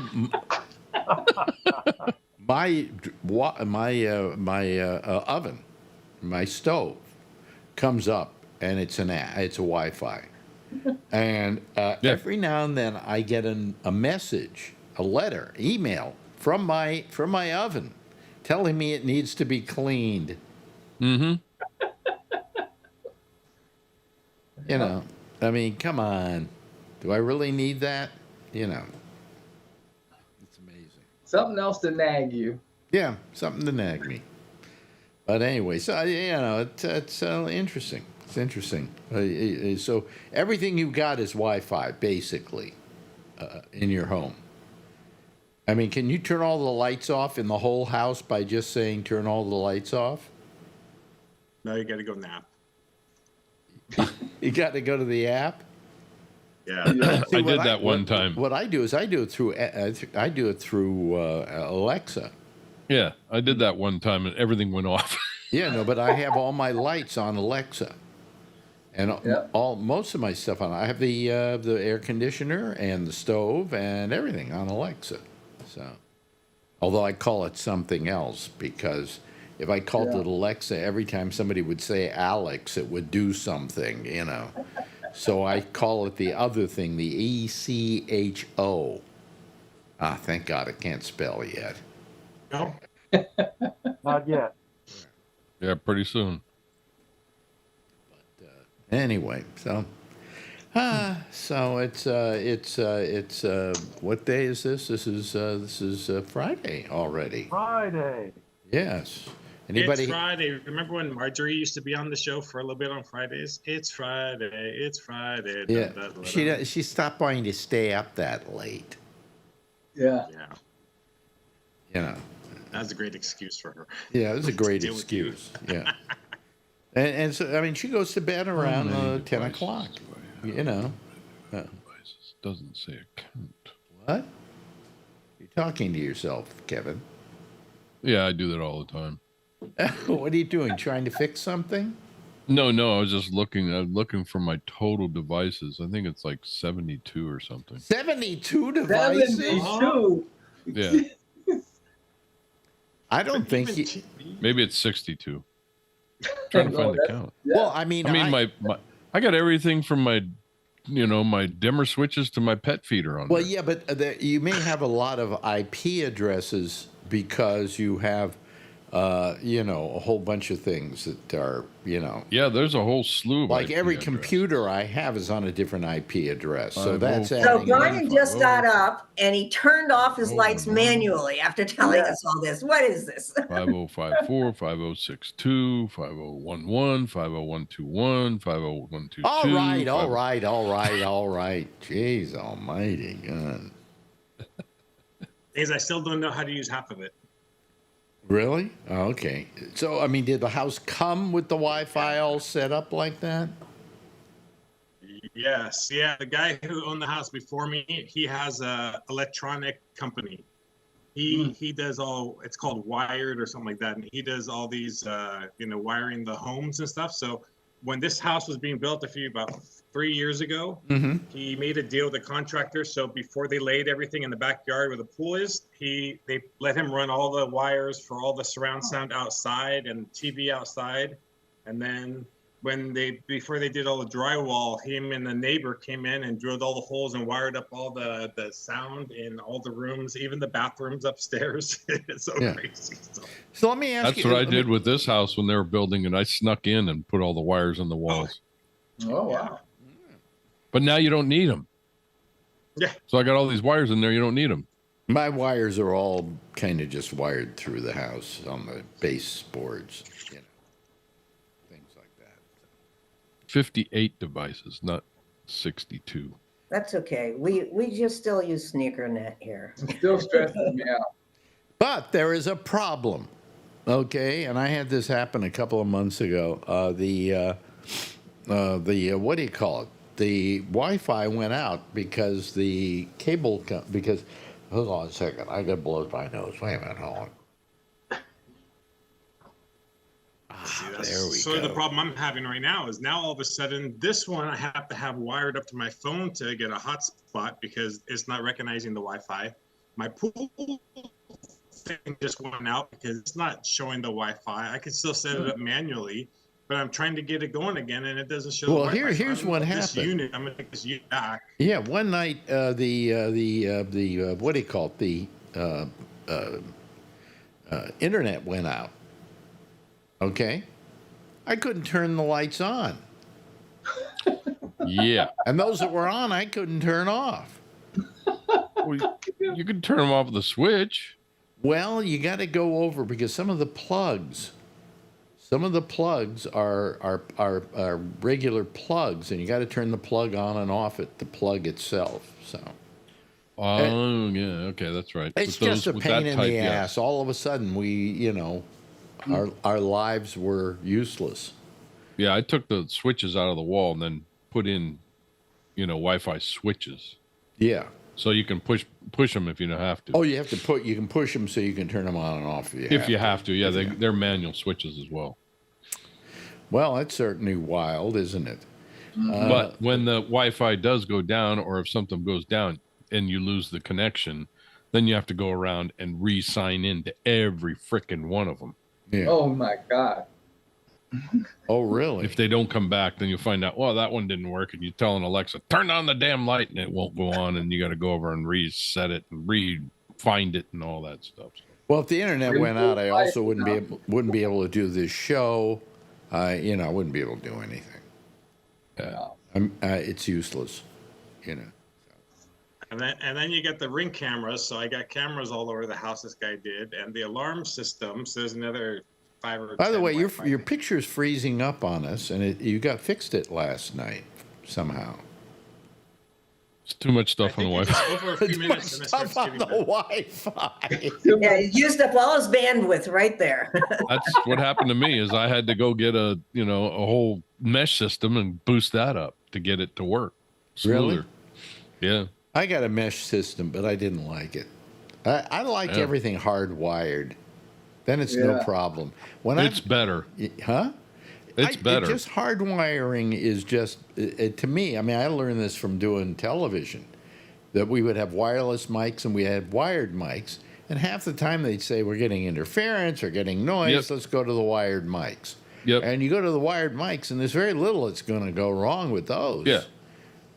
oven, my stove, comes up and it's a Wi-Fi, and every now and then I get a message, a letter, email from my oven, telling me it needs to be cleaned. Mm-hmm. I mean, come on, do I really need that? It's amazing. Something else to nag you. Yeah, something to nag me. But anyway, so it's interesting. It's interesting. So everything you got is Wi-Fi, basically, in your home. I mean, can you turn all the lights off in the whole house by just saying "turn all the lights off"? No, you got to go nap. You got to go to the app. Yeah. See, I did that one time. What I do is I do it through Alexa. Yeah, I did that one time and everything went off. Yeah, no, but I have all my lights on Alexa, And Yep. most of my stuff on. I have the air conditioner and the stove and everything on Alexa. So, although I call it something else because if I called it Alexa, every time somebody would say Alex, it would do something, you know. So I call it the other thing, the ECHO. Ah, thank God I can't spell yet. No. Not yet. Yeah, pretty soon. Anyway, so it's what day is this? This is Friday already. Friday. Yes. Anybody? It's Friday. Remember when Marjorie used to be on the show for a little bit on Fridays? It's Friday. It's Friday. Yeah. Da, da, da, da. She stopped wanting to stay up that late. Yeah. Yeah, You know. that's a great excuse for her. Yeah, it was a great Deal with you. excuse. Yeah. And so I mean, she goes to bed around 10 o'clock. You know. Devices. Doesn't say account. What? You're talking to yourself, Kevin. Yeah, I do that all the time. What are you doing? Trying to fix something? No, I was just looking. I'm looking for my total devices. I think it's like 72 or something. 72 devices? 72. Yeah, I don't think you. maybe it's 62. Trying to find the count. Well, I mean, I got everything from my dimmer switches to my pet feeder on well, there. yeah, but you may have a lot of IP addresses because you have, a whole bunch of things that are, Yeah, there's a whole slew of like IP every addresses. computer I have is on a different IP address. So that's So So adding. Brian just got up and he turned off his Oh, lights no. manually after telling us all this. What is this? 5054, 5062, 5011, 50121, 50122. All right. Jeez almighty God. Is I still don't know how to use half of it. Really? Oh, okay. So, I mean, did the house come with the Wi-Fi all set up like that? Yes, yeah. The guy who owned the house before me, he has a electronic company. He does all. It's called Wired or something like that, and he does all these, wiring the homes and stuff. So when this house was being built about 3 years ago, he made a deal with the contractor. So before they laid everything in the backyard where the pool is, they let him run all the wires for all the surround sound outside and TV outside. And then before they did all the drywall, him and the neighbor came in and drilled all the holes and wired up all the sound in all the rooms, even the bathrooms upstairs. It's so crazy. So let me ask you. That's what I did with this house when they were building it. I snuck in and put all the wires in the walls. Oh, wow. But now you don't need them. Yeah. So I got all these wires in there. You don't need them. My wires are all kind of just wired through the house on the base boards, things like that. 58 devices, not 62. That's okay. We just still use SneakerNet here. It still stresses me out. But there is a problem, okay? And I had this happen a couple of months ago. The what do you call it? The Wi-Fi went out because the cable hold on a second, I got to blow my nose. Wait a minute, hold on. That's There we sort of go. the problem I'm having right now is now all of a sudden this one I have to have wired up to my phone to get a hotspot because it's not recognizing the Wi-Fi. My pool thing just went out because it's not showing the Wi-Fi. I can still set it up manually, but I'm trying to get it going again and it doesn't show. Well, the Wi-Fi. here's what This happened. unit, I'm gonna take this unit back. Yeah, one night the what do you call it? The internet went out. Okay, I couldn't turn the lights on, Yeah. and those that were on, I couldn't turn off. Well, you can turn them off with a switch. Well, you got to go over because some of the plugs are regular plugs, and you got to turn the plug on and off at the plug itself. So Oh, yeah. Okay, that's right. it's With just a with pain that in type, the yes. ass. All of a sudden, our lives were useless. Yeah, I took the switches out of the wall and then put in, Wi-Fi switches. Yeah. So you can push them if you don't have to. Oh, you can push them so you can turn them on and off. If you have to. Yeah, they're manual switches as well. Well, that's certainly wild, isn't it? But when the Wi-Fi does go down, or if something goes down and you lose the connection, then you have to go around and re-sign in to every frickin' one of them. Yeah. Oh my God. Oh, really? If they don't come back, then you'll find out, well, that one didn't work. And you tell an Alexa, turn on the damn light, and it won't go on. And you got to go over and reset it and find it and all that stuff. Well, if the internet went out, I also wouldn't Remote be able to do this show. I wouldn't be able to do anything. It's useless, you know. And then you get the Ring cameras. So I got cameras all over the house. This guy did, and the alarm system. So there's another 5 or. By the 10 way, Wi-Fi your things. picture's freezing up on us, and you fixed it last night somehow. It's too much I stuff on the think it's Wi-Fi. over a few Too much minutes, and it starts stuff on giving the the- Wi-Fi. Yeah, he used up all his bandwidth right there. That's what happened to me. Is I had to go get a whole mesh system and boost that up to get it to work Really? smoother. Yeah. I got a mesh system, but I didn't like it. I like Yeah. everything hardwired. Then it's no Yeah. problem. When It's better. huh? It's better. Just hardwiring is just to me. I mean, I learned this from doing television, that we would have wireless mics and we had wired mics, and half the time they'd say we're getting interference or getting noise. Yep. Let's go to the wired mics. Yep. And you go to the wired mics, and there's very little that's going to go wrong with those. Yeah.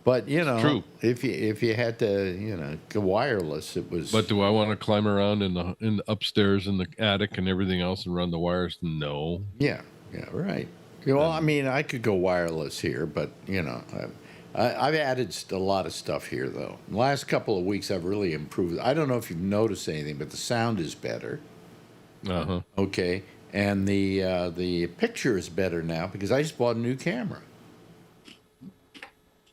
But True. if you had to go wireless, it was. But do I want to climb around in the upstairs in the attic and everything else and run the wires? No. Yeah, right. Well, I mean, I could go wireless here, but I've added a lot of stuff here, though. The last couple of weeks, I've really improved. I don't know if you've noticed anything, but the sound is better. Uh-huh. Okay, and the picture is better now because I just bought a new camera.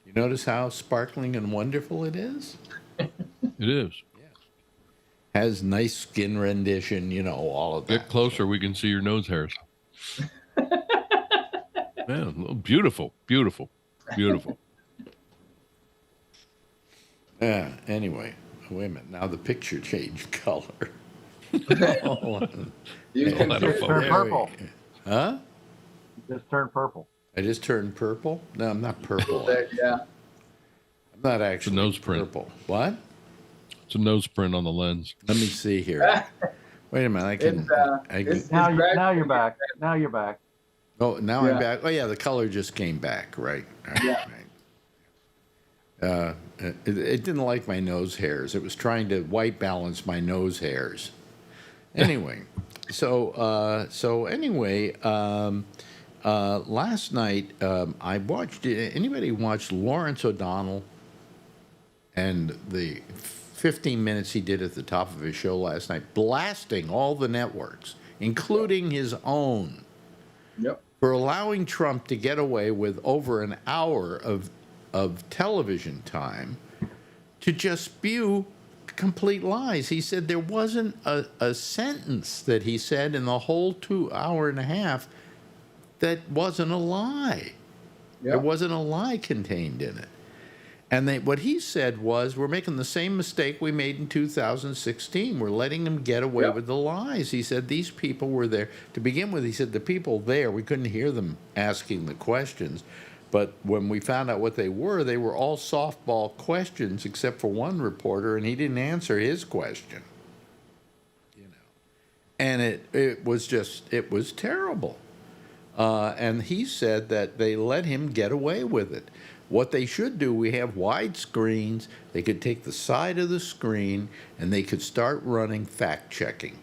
You notice how sparkling and wonderful it is? It is. Has nice skin rendition, all of that. Get closer, we can see your nose hairs. Man, beautiful, beautiful, beautiful. Yeah. Anyway, wait a minute. Now the picture changed color. You can Let it see- focus. Turn purple. Huh? Just turn purple. I just turned purple? No, I'm not purple. yeah. I'm not actually nose print. purple. What? It's a nose print on the lens. Let me see here. Wait a minute. I can. It's Now, gradually- now you're back. Now you're back. Oh, now I'm Yeah. back. Oh, yeah, the color just came back. Right. Yeah. Right. It didn't like my nose hairs. It was trying to white balance my nose hairs. Anyway, last night I watched. Anybody watched Lawrence O'Donnell and the 15 minutes he did at the top of his show last night, blasting all the networks, including his own, Yep. for allowing Trump to get away with over an hour of television time to just spew complete lies. He said there wasn't a sentence that he said in the whole 2 hour and a half that wasn't a lie. There Yep. wasn't a lie contained in it. And what he said was, we're making the same mistake we made in 2016. We're letting them get away Yep. with the lies. He said these people were there. To begin with, he said the people there, we couldn't hear them asking the questions. But when we found out what they were all softball questions except for one reporter, and he didn't answer his question. And it was terrible. And he said that they let him get away with it. What they should do, we have wide screens. They could take the side of the screen and they could start running fact checking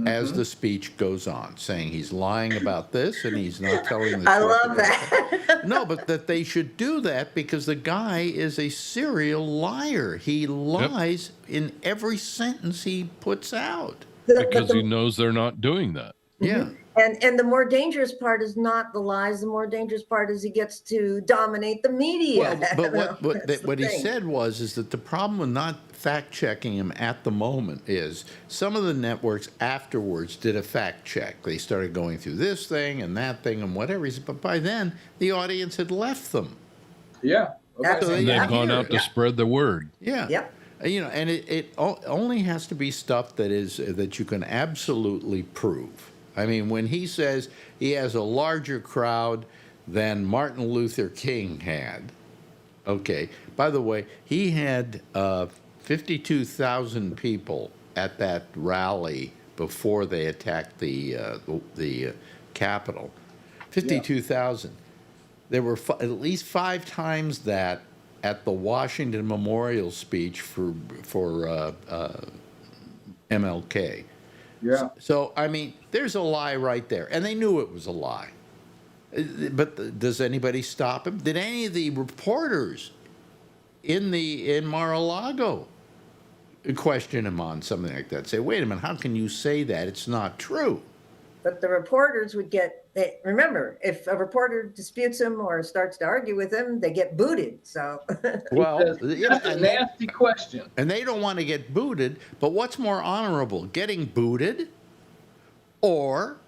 as the speech goes on, saying he's lying about this and he's not telling the truth. I love about that. No, but that they should do that because the guy is a serial liar. He lies in every sentence he puts out. Because he knows they're not doing that. Yeah. And the more dangerous part is not the lies. The more dangerous part is he gets to dominate the media. Well, but That's the what he thing. said is that the problem with not fact checking him at the moment is some of the networks afterwards did a fact check. They started going through this thing and that thing and whatever. He said, but by then the audience had left them. Yeah. Absolutely. And Yeah. they've gone out to Yeah. spread the word. Yeah. Yep. And it only has to be stuff that you can absolutely prove. I mean, when he says he has a larger crowd than Martin Luther King had. Okay. By the way, he had 52,000 people at that rally before they attacked the Capitol. 52,000. There were at least 5 times that at the Washington Memorial speech for MLK. Yeah. So I mean, there's a lie right there, and they knew it was a lie. But does anybody stop him? Did any of the reporters in Mar-a-Lago question him on something like that? Say, wait a minute, how can you say that? It's not true. But the reporters would remember, if a reporter disputes him or starts to argue with him, they get booted. So, well, that's a nasty question. And they don't want to get booted. But what's more honorable, getting booted or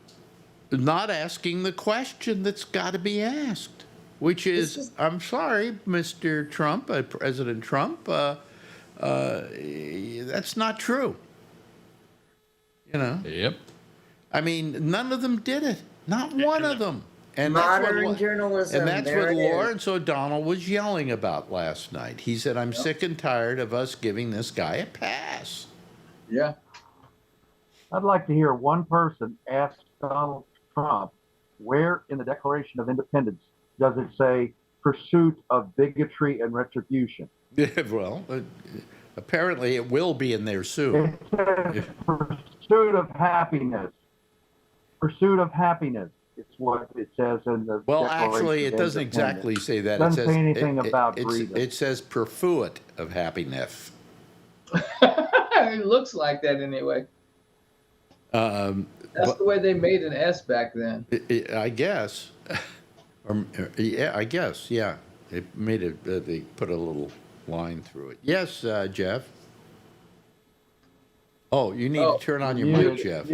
not asking the question that's got to be asked? Which is, I'm sorry, Mr. Trump, President Trump, that's not true. You know? Yep. I mean, none of them did it. Not one of them. And modern journalism. And that's what Lawrence O'Donnell was yelling about last night. He said, I'm sick and tired of us giving this guy a pass. Yeah. I'd like to hear one person ask Donald Trump, where in the Declaration of Independence does it say pursuit of bigotry and retribution? Well, apparently it will be in there soon. It says pursuit of happiness. Pursuit of happiness. It's what it says in the Well, Declaration actually, it of doesn't Independence. exactly say that. Doesn't it says, say anything about breathing. It says pursuit of happiness. It looks like that anyway. That's the way they made an S back then. I guess. Yeah, I guess. Yeah, it made it. They put a little line through it. Yes, Jeff. Oh, you need to turn on your mic, Jeff.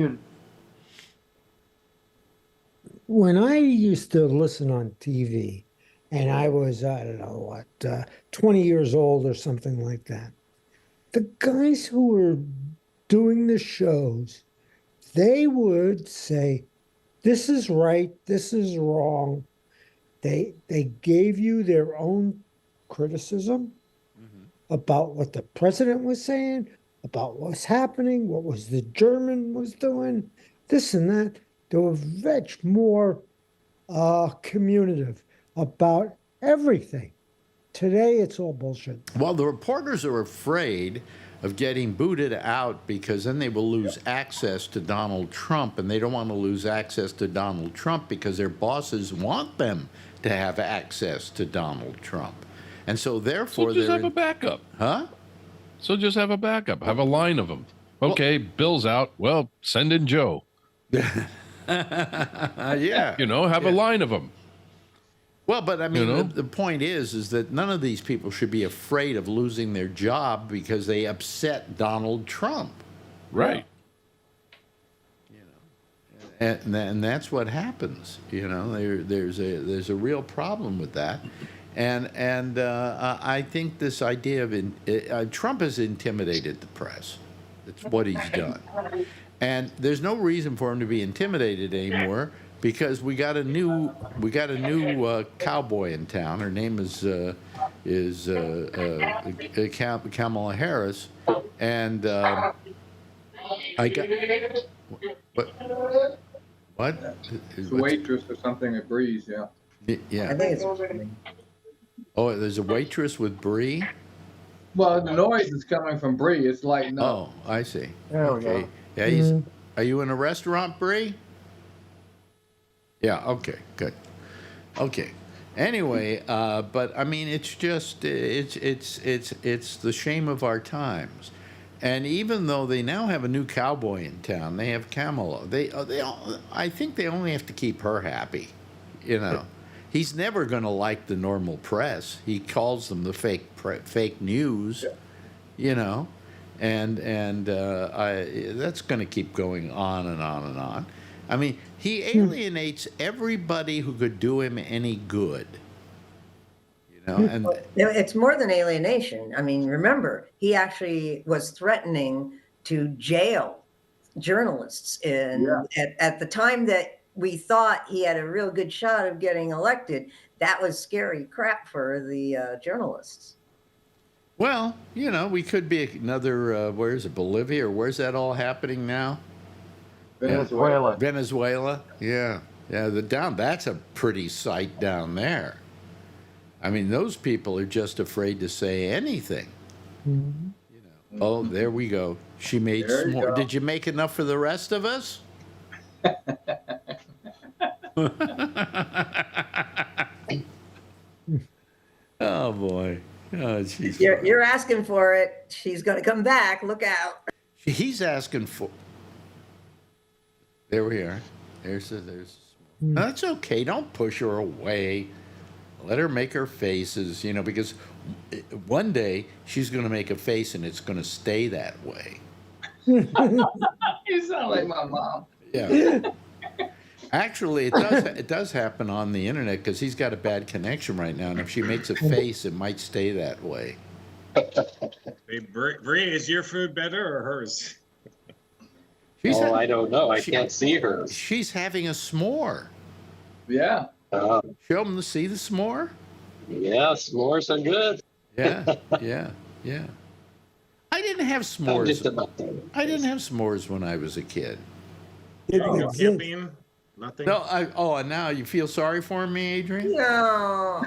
When I used to listen on TV, and I was, I don't know what, 20 years old or something like that, the guys who were doing the shows, they would say, this is right, this is wrong. They gave you their own criticism about what the president was saying, about what's happening, what was the German was doing, this and that. They were much more communicative about everything. Today, it's all bullshit. Well, the reporters are afraid of getting booted out because then they will lose access to Donald Trump, and they don't want to lose access to Donald Trump because their bosses want them to have access to Donald Trump. And so therefore, so just have a backup. Huh? So just have a backup. Have a line of them. Okay, Bill's out. Well, send in Joe. Yeah. You know, have a line of them. Well, but I mean, You know? the point is that none of these people should be afraid of losing their job because they upset Donald Trump. Right. And that's what happens. You know, there's a real problem with that, and I think this idea of Trump has intimidated the press. That's what he's done, and there's no reason for him to be intimidated anymore because we got a new cowboy in town. Her name is Kamala Harris, and I got what? It's a waitress or something at Breeze, yeah. Yeah. I think it's Oh, there's a waitress with Brie? Well, the noise is coming from Bree. It's lighting up. Oh, I see. There we go. Yeah, are you in a restaurant, Brie? Yeah, okay, good. Okay. Anyway, but I mean, it's just it's the shame of our times. And even though they now have a new cowboy in town, they have Kamala. I think they only have to keep her happy. You know, he's never going to like the normal press. He calls them the fake news. You know, and that's going to keep going on and on and on. I mean, he alienates everybody who could do him any good. You know, and it's more than alienation. I mean, remember, he actually was threatening to jail journalists at the time that we thought he had a real good shot of getting elected, that was scary crap for the journalists. Well, we could be another, where's it, Bolivia, or where's that all happening now? Venezuela. Venezuela, yeah. Yeah, that's a pretty sight down there. I mean, those people are just afraid to say anything. Mm-hmm. Oh, there we go. She made s'more. Did you make enough for the rest of us? Oh boy. Oh, you're asking for it. She's going to come back. Look out. He's asking for. There we are. There's. No, that's okay. Don't push her away. Let her make her faces. Because one day she's going to make a face and it's going to stay that way. You sound like my mom. Yeah. Actually, it does happen on the internet because he's got a bad connection right now, and if she makes a face, it might stay that way. Hey, Bree, is your food better or hers? I don't know. I can't see hers. She's having a s'more. Yeah. Show them to see the s'more. Yeah, s'mores are good. Yeah. I didn't have s'mores. I didn't have s'mores when I was a kid. No camping? Nothing? No. And now you feel sorry for me, Adrian? No.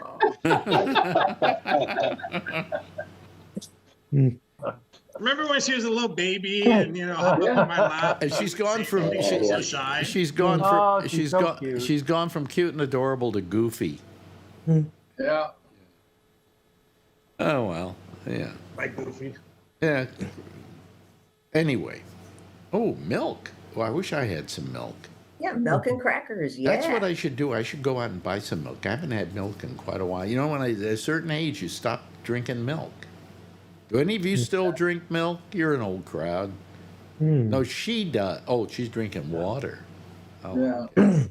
Remember when she was a little baby and hopped up in my lap? And she's gone from she's so shy. She's gone from cute and adorable to goofy. Yeah. Oh well, yeah. Like Goofy. Yeah. Anyway, milk. Well, I wish I had some milk. Yeah, milk and crackers. Yeah. That's what I should do. I should go out and buy some milk. I haven't had milk in quite a while. When at a certain age, you stop drinking milk. Do any of you still drink milk? You're an old crowd. No, she does. Oh, she's drinking water. Oh, Yeah. okay.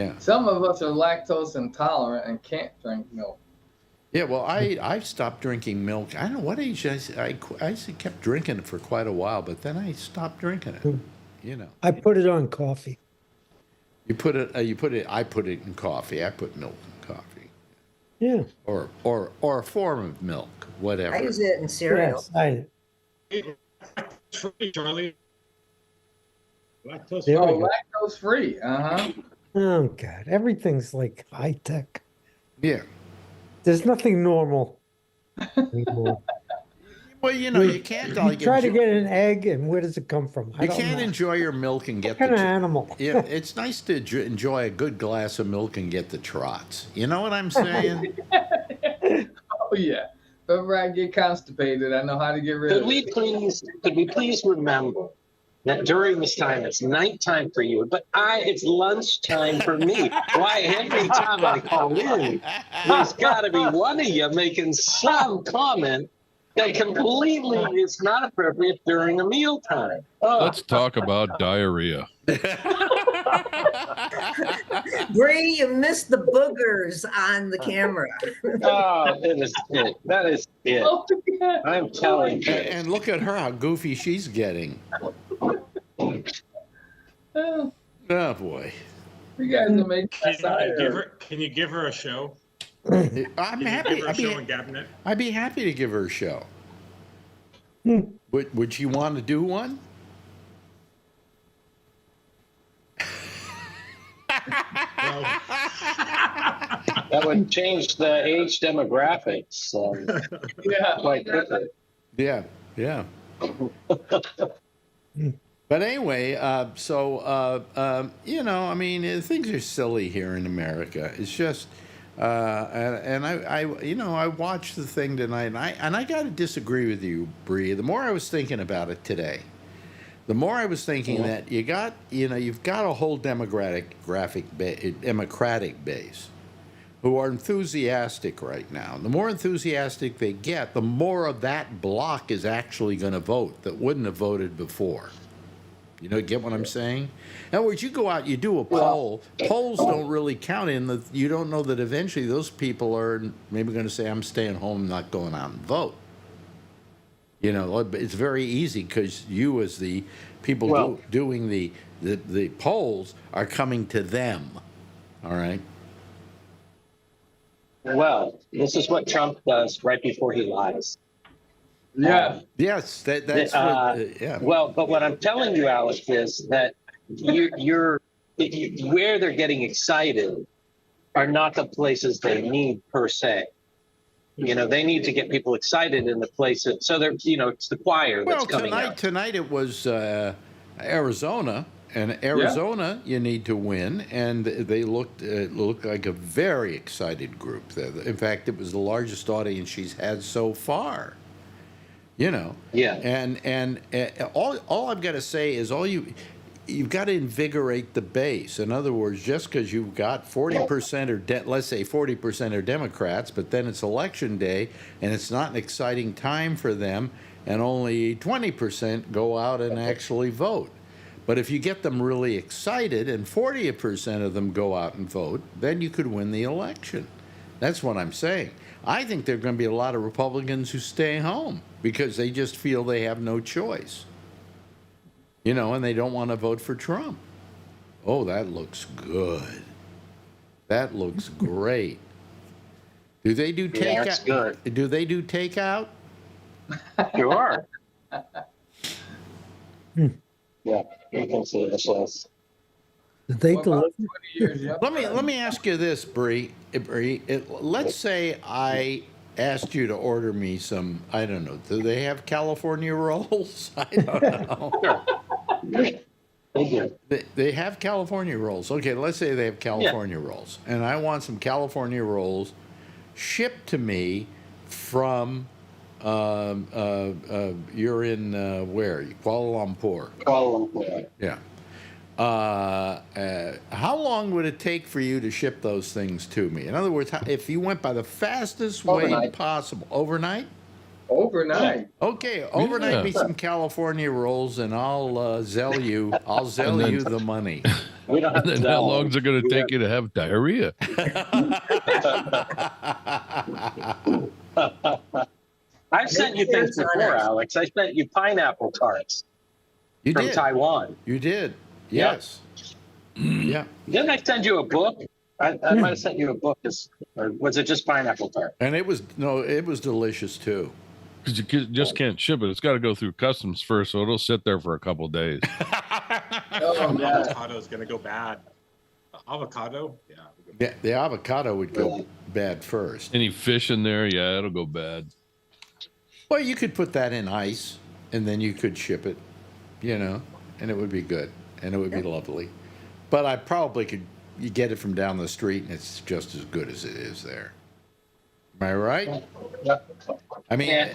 Yeah. Some of us are lactose intolerant and can't drink milk. Yeah, well, I stopped drinking milk. I don't know what age I kept drinking it for quite a while, but then I stopped drinking it. I put it on coffee. I put it in coffee. I put milk in coffee. Yeah. Or a form of milk, whatever. I use it in cereal. Yes, Free, Charlie. Lactose There we free. go. Lactose free. Oh God, everything's like high tech. Yeah. There's nothing normal anymore. Well, you can't. You try to get an egg, and where does it come from? You can't enjoy your milk and get what kind of animal? Yeah, it's nice to enjoy a good glass of milk and get the trots. You know what I'm saying? Oh yeah. Whenever I get constipated, I know how to get rid of it. Could we please remember that during this time it's nighttime for you, but it's lunchtime for me. Why every time I call in, there's got to be one of you making some comment that completely is not appropriate during a mealtime. Let's talk about diarrhea. Bree, you missed the boogers on the camera. Oh, that is it. That is it. Oh, yeah. I'm telling you. And look at her, how goofy she's getting. Oh, Oh boy. you guys are making us Can you give her a show? I'm Can you happy. give her a show in Cabinet? I'd be happy to give her a show. Would she want to do one? Well, That would change the age demographics Yeah. quite quickly. Yeah. But anyway, I mean, things are silly here in America. It's just, I watched the thing tonight, and I got to disagree with you, Bree. The more I was thinking about it today, the more I was thinking that you've got a whole democratic base who are enthusiastic right now. The more enthusiastic they get, the more of that block is actually going to vote that wouldn't have voted before. Get what I'm saying? In other words, you go out, you do a poll. Polls don't really count you don't know that eventually those people are maybe going to say, I'm staying home, not going out and vote. It's very easy because you, as the people doing the The polls are coming to them. All right. Well, this is what Trump does right before he lies. Yeah. Yes, that's yeah. Well, but what I'm telling you, Alex, is that where they're getting excited are not the places they need per se. They need to get people excited in the places. So they're, it's the choir that's coming out. Tonight it was Arizona, and Arizona you need to win, and they looked like a very excited group. In fact, it was the largest audience she's had so far. Yeah. And all I've got to say is you've got to invigorate the base. In other words, just because you've got 40% or let's say 40% are Democrats, but then it's election day and it's not an exciting time for them, and only 20% go out and actually vote. But if you get them really excited and 40% of them go out and vote, then you could win the election. That's what I'm saying. I think there are going to be a lot of Republicans who stay home because they just feel they have no choice. And they don't want to vote for Trump. Oh, that looks good. That looks great. Do they do takeout? Yeah, that's good. Do they do takeout? Sure. Yeah, you can see this list. Did they deliver? Let me ask you this, Bree. Let's say I asked you to order me some. I don't know. Do they have California rolls? I don't know. Sure. They do. They have California rolls. Okay, let's say they have California rolls, and I want some California rolls shipped to me from. You're in where? Kuala Lumpur. Kuala Lumpur. Yeah. How long would it take for you to ship those things to me? In other words, if you went by the fastest way possible, overnight? Overnight. Okay, overnight me some California rolls, and I'll Zell you. I'll Zell you the money. We don't have And then how long is it going to take you to have diarrhea? I've sent you things before, Alex. I sent you pineapple tarts from Taiwan. You did. Yes. Yeah. Didn't I send you a book? I might have sent you a book. Or was it just pineapple tart? And it was delicious too. Because you just can't ship it. It's got to go through customs first, so it'll sit there for a couple of days. Avocado is going to go bad. Avocado? Yeah. The avocado would go bad first. Any fish in there? Yeah, it'll go bad. Well, you could put that in ice, and then you could ship it, and it would be good, and it would be lovely. But I probably could. You get it from down the street, and it's just as good as it is there. Am I right? Yep. I mean,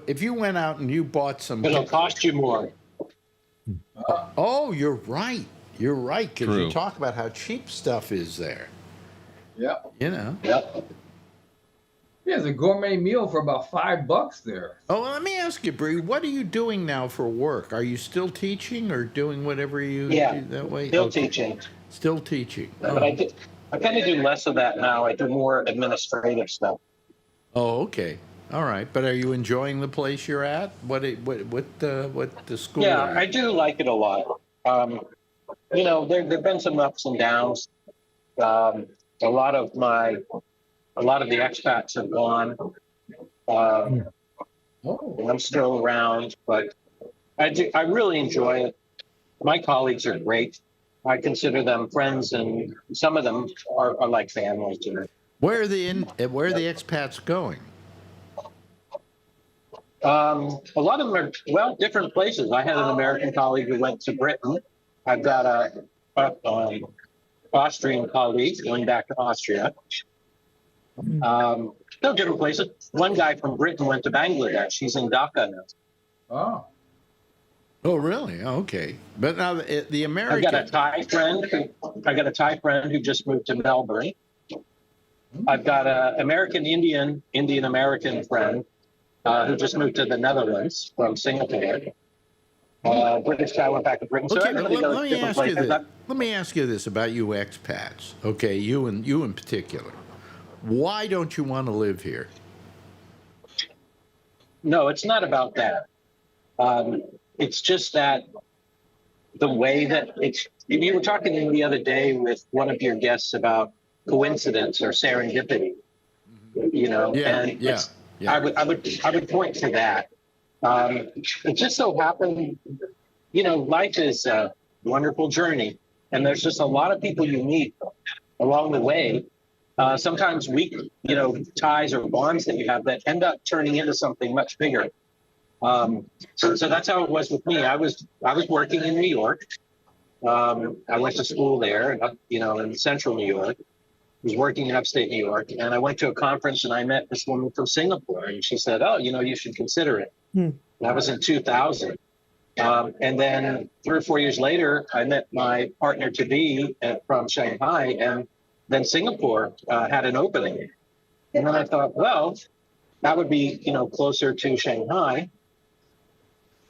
if you went out and you bought some... It'll cost you more. Oh, you're right. You're right, because True. you talk about how cheap stuff is there. Yep. Yep. Yeah, it's a gourmet meal for about $5 there. Oh, well, let me ask you, Bree, what are you doing now for work? Are you still teaching or doing whatever you do that way? Still teaching. Still teaching. But I kind of do less of that now. I do more administrative stuff. Oh, okay. All right. But are you enjoying the place you're at? What the school? Yeah, I do like it a lot. There've been some ups and downs. A lot of the expats have gone. I'm still around, but I really enjoy it. My colleagues are great. I consider them friends, and some of them are like family to me. Where are the expats going? A lot of them are, different places. I had an American colleague who went to Britain. I've got a Austrian colleague going back to Austria. They're different places. One guy from Britain went to Bangladesh. He's in Dhaka now. Oh. Oh, really? Oh, okay. But now the American... I got a Thai friend who just moved to Melbourne. I've got an Indian American friend who just moved to the Netherlands from Singapore. British guy went back to Britain. Okay, let me ask you this about you expats. Okay, you in particular. Why don't you want to live here? No, it's not about that. It's just that the way that it's. You were talking the other day with one of your guests about coincidence or serendipity, you know, and I would point to that. It just so happened, you know, life is a wonderful journey, and there's just a lot of people you meet along the way. Sometimes weak, you know, ties or bonds that you have that end up turning into something much bigger. So that's how it was with me. I was working in New York. I went to school there, you know, in central New York. I was working in upstate New York, and I went to a conference and I met this woman from Singapore, and she said, "Oh, you know, you should consider it." That was in 2000. And then 3 or 4 years later, I met my partner to be from Shanghai, and then Singapore had an opening. And then I thought, well, that would be, you know, closer to Shanghai.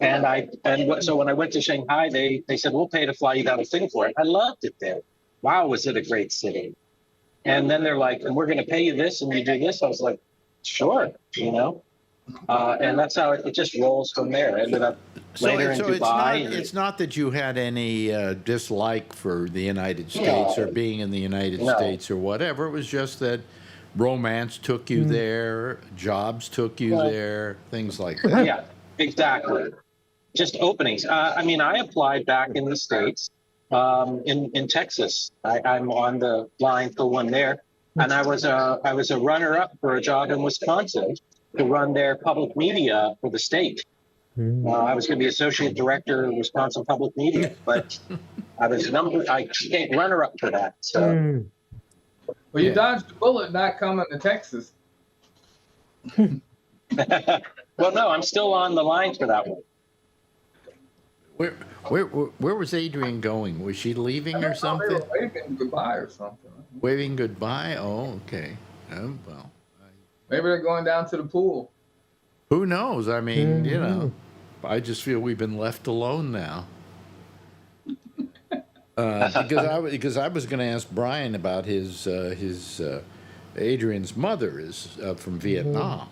So when I went to Shanghai, they said, we'll pay to fly you down to Singapore. I loved it there. Wow, was it a great city. And then they're like, and we're going to pay you this and you do this. I was like, sure, you know. And that's how it just rolls from there. I ended up later in Dubai. It's not that you had any dislike for the United States or being in the United States or whatever. It was just that romance took you there, jobs took you there, things like that. Yeah, exactly. Just openings. I mean, I applied back in the States, in Texas. I'm on the line for one there. And I was a runner-up for a job in Wisconsin to run their public media for the state. I was going to be associate director of Wisconsin Public Media, but I came runner-up for that. So, well, you dodged the bullet not coming to Texas. Well, no, I'm still on the line for that one. Where was Adrian going? Was she leaving or something? They were waving goodbye or something. Waving goodbye? Oh, okay. Well. Maybe they're going down to the pool. Who knows? I mean, you know, I just feel we've been left alone now. Because I was going to ask Brian about his Adrian's mother is from Vietnam,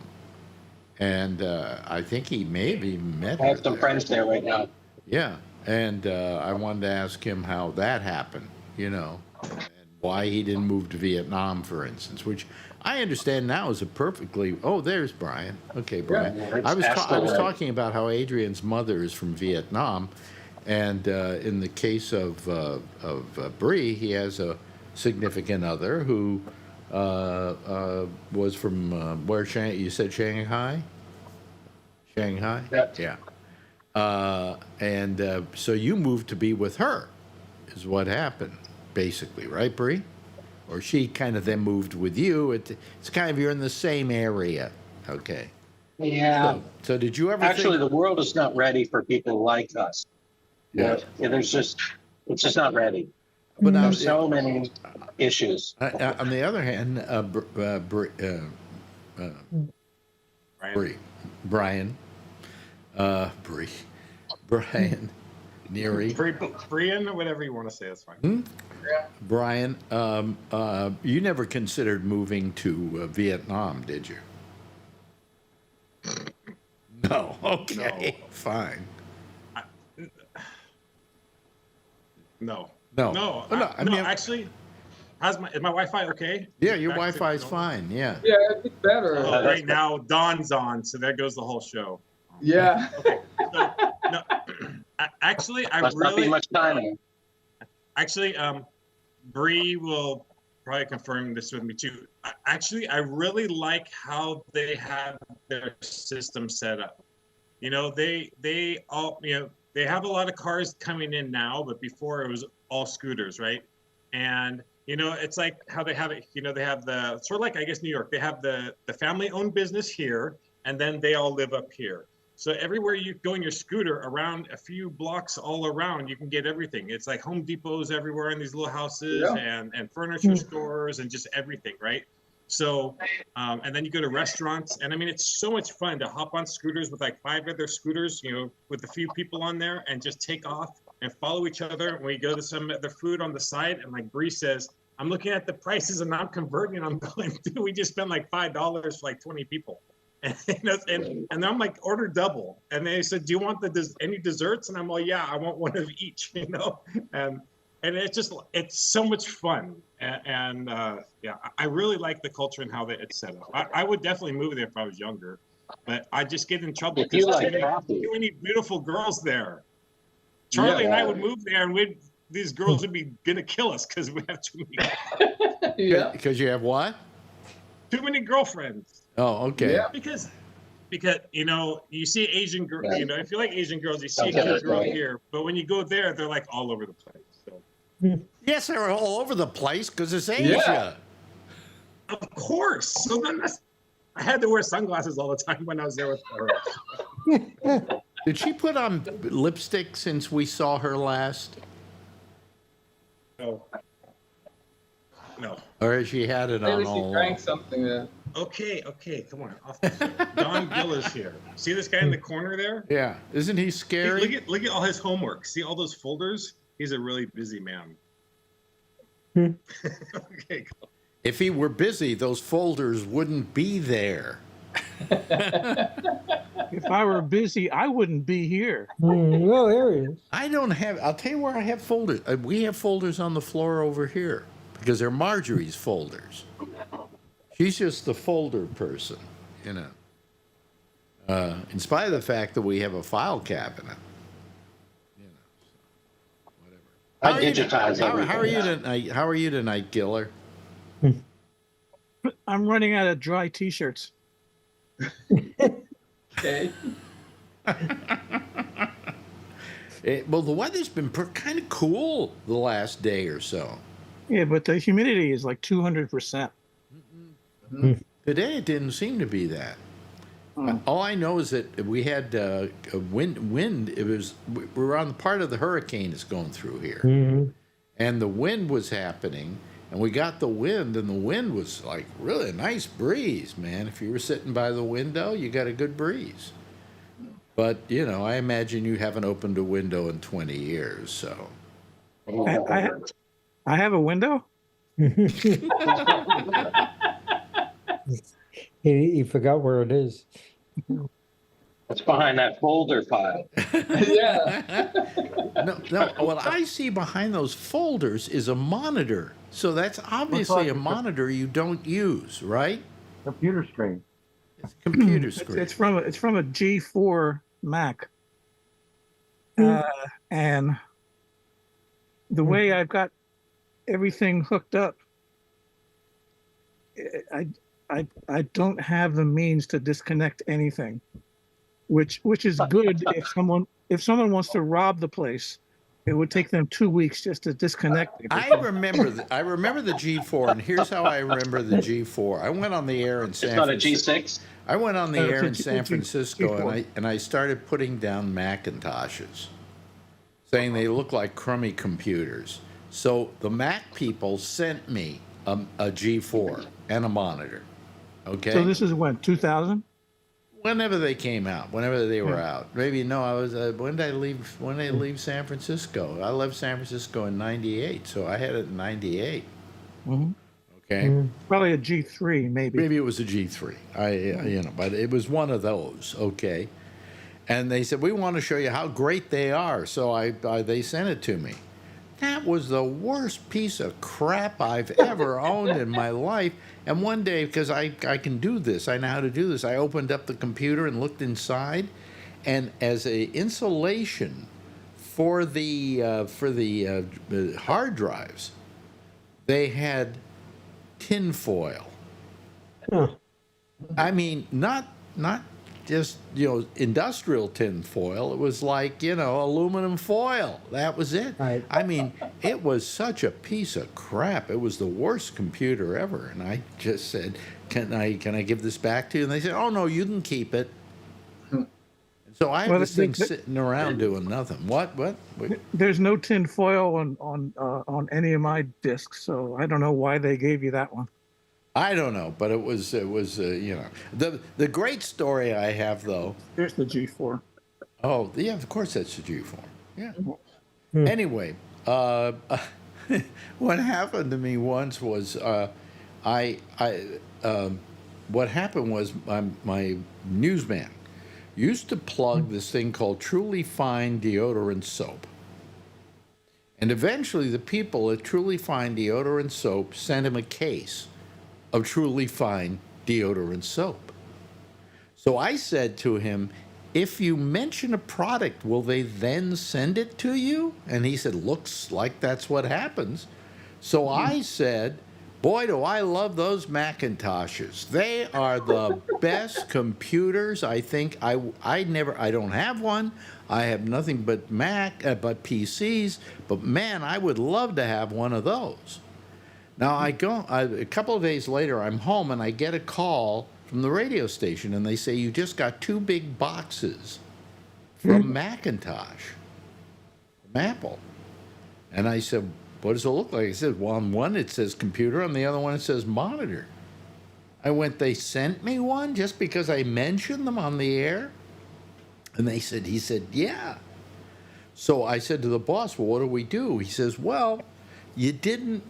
and I think he may have even met her. I have some friends there right now. Yeah, and I wanted to ask him how that happened, you know, and why he didn't move to Vietnam, for instance, which I understand now is a perfectly. Oh, there's Brian. Okay, Brian. Yeah, I was talking about how Adrian's mother is from Vietnam, and in the case of Bree, he has a significant other who was from where? You said Shanghai. Shanghai. Yeah. And so you moved to be with her, is what happened, basically, right, Bree? Or she kind of then moved with you. It's kind of, you're in the same area. Okay. Yeah. So did you ever Actually, the world is not ready for people like us. Yeah. It's just not ready. But now, There's so many issues. On the other hand, Brian, Neary. Brian, or whatever you want to say, that's fine. Brian, you never considered moving to Vietnam, did you? No. Okay. No. Fine. No. Actually, is my Wi-Fi okay? Yeah, your Wi-Fi is fine. Yeah. Yeah, it's better. Right now, Dawn's on, so there goes the whole show. Yeah. Okay. So, no, actually, Must not be much time. Actually, Bree will probably confirm this with me too. Actually, I really like how they have their system set up. You know, they all, you know, they have a lot of cars coming in now, but before it was all scooters, right? And you know, it's like how they have it. You know, they have the sort of like, I guess, New York. They have the family-owned business here, and then they all live up here. So everywhere you go in your scooter, around a few blocks all around, you can get everything. It's like Home Depots everywhere in these little houses, and furniture stores and just everything, right? So, and then you go to restaurants, and I mean, it's so much fun to hop on scooters with like 5 other scooters, you know, with a few people on there, and just take off and follow each other. When we go to some other food on the side, and like Bree says, I'm looking at the prices and I'm converting, and I'm going, dude, we just spent like $5 for like 20 people. And, and I'm like, order double. And they said, do you want any desserts? And I'm like, yeah, I want one of each, and it's so much fun. And yeah, I really like the culture and how it's set up. I would definitely move there if I was younger, but I just get in trouble If you because like coffee. too many beautiful girls there. Charlie and I would move there, and these girls would be gonna kill us because we have too many. Yeah. Because you have what? Too many girlfriends. Oh, okay. Yeah. Because you see Asian girls. Right. If you like Asian girls, you see a Okay, cute girl right. here, but when you go there, they're like all over the place. So. Yes, they're all over the place because it's Asia. Of course. So then I had to wear sunglasses all the time when I was there with her. Did she put on lipstick since we saw her last? No. Or has she had it on Maybe all she drank something there. Okay, come on. Don Gill is here. See this guy in the corner there? Yeah. Isn't he scary? Look at all his homework. See all those folders? He's a really busy man. Okay, cool. If he were busy, those folders wouldn't be there. If I were busy, I wouldn't be here. No, there he is. I'll tell you where I have folders. We have folders on the floor over here because they're Marjorie's folders. She's just the folder person, In spite of the fact that we have a file cabinet. I digitize everything. How are you tonight? How are you tonight, Giller? I'm running out of dry T-shirts. Okay. Well, the weather's been kind of cool the last day or so. Yeah, but the humidity is like 200%. Today it didn't seem to be that. All I know is that we had a wind. It was we were on the part of the hurricane that's going through here, and the wind was happening, and we got the wind, and the wind was like really a nice breeze, man. If you were sitting by the window, you got a good breeze. But I imagine you haven't opened a window in 20 years, so. I have a window. He forgot where it is. It's behind that folder pile. Yeah. No. What I see behind those folders is a monitor. So that's obviously a monitor you don't use, right? Computer screen. It's a computer screen. It's from a G4 Mac, and the way I've got everything hooked up, I don't have the means to disconnect anything, which is good if someone wants to rob the place. It would take them 2 weeks just to disconnect. I remember the G4, and here's how I remember the G4. I went on the air in San Francisco. It's not a G6? I went on the air in San G4. Francisco, and I started putting down Macintoshes, saying they look like crummy computers. So the Mac people sent me a G4 and a monitor. Okay. So this is when 2000. Whenever they came out, whenever they were out. Maybe no, I was. When did I leave? When did I leave San Francisco? I left San Francisco in '98, so I had it in '98. Mm-hmm. Okay. Probably a G3, maybe. Maybe it was a G3. But it was one of those. Okay. And they said we want to show you how great they are, so they sent it to me. That was the worst piece of crap I've ever owned in my life. And one day, because I can do this, I know how to do this, I opened up the computer and looked inside, and as a insulation for the hard drives, they had tin foil. Huh. I mean, not just industrial tin foil. It was like aluminum foil. That was it. Right. I mean, it was such a piece of crap. It was the worst computer ever. And I just said, "Can I give this back to you?" And they said, "Oh no, you can keep it." And so I have this thing sitting around doing nothing. What? There's no tin foil on any of my discs, so I don't know why they gave you that one. I don't know, but it was the great story I have though. There's the G4. Oh yeah, of course that's the G4. Yeah. Anyway, what happened to me once was I what happened was my newsman used to plug this thing called Truly Fine deodorant soap. And eventually the people at Truly Fine deodorant soap sent him a case of Truly Fine deodorant soap. So I said to him, if you mention a product, will they then send it to you? And he said, looks like that's what happens. So I said, boy, do I love those Macintoshes. They are the best computers. I think I don't have one. I have nothing but but PCs. But man, I would love to have one of those. Now a couple of days later, I'm home and I get a call from the radio station, and they say, you just got 2 big boxes from Macintosh, from Apple. And I said, what does it look like? He said, well, on one it says computer, on the other one it says monitor. I went, they sent me one just because I mentioned them on the air? And he said, yeah. So I said to the boss, well, what do we do? He says, well, you didn't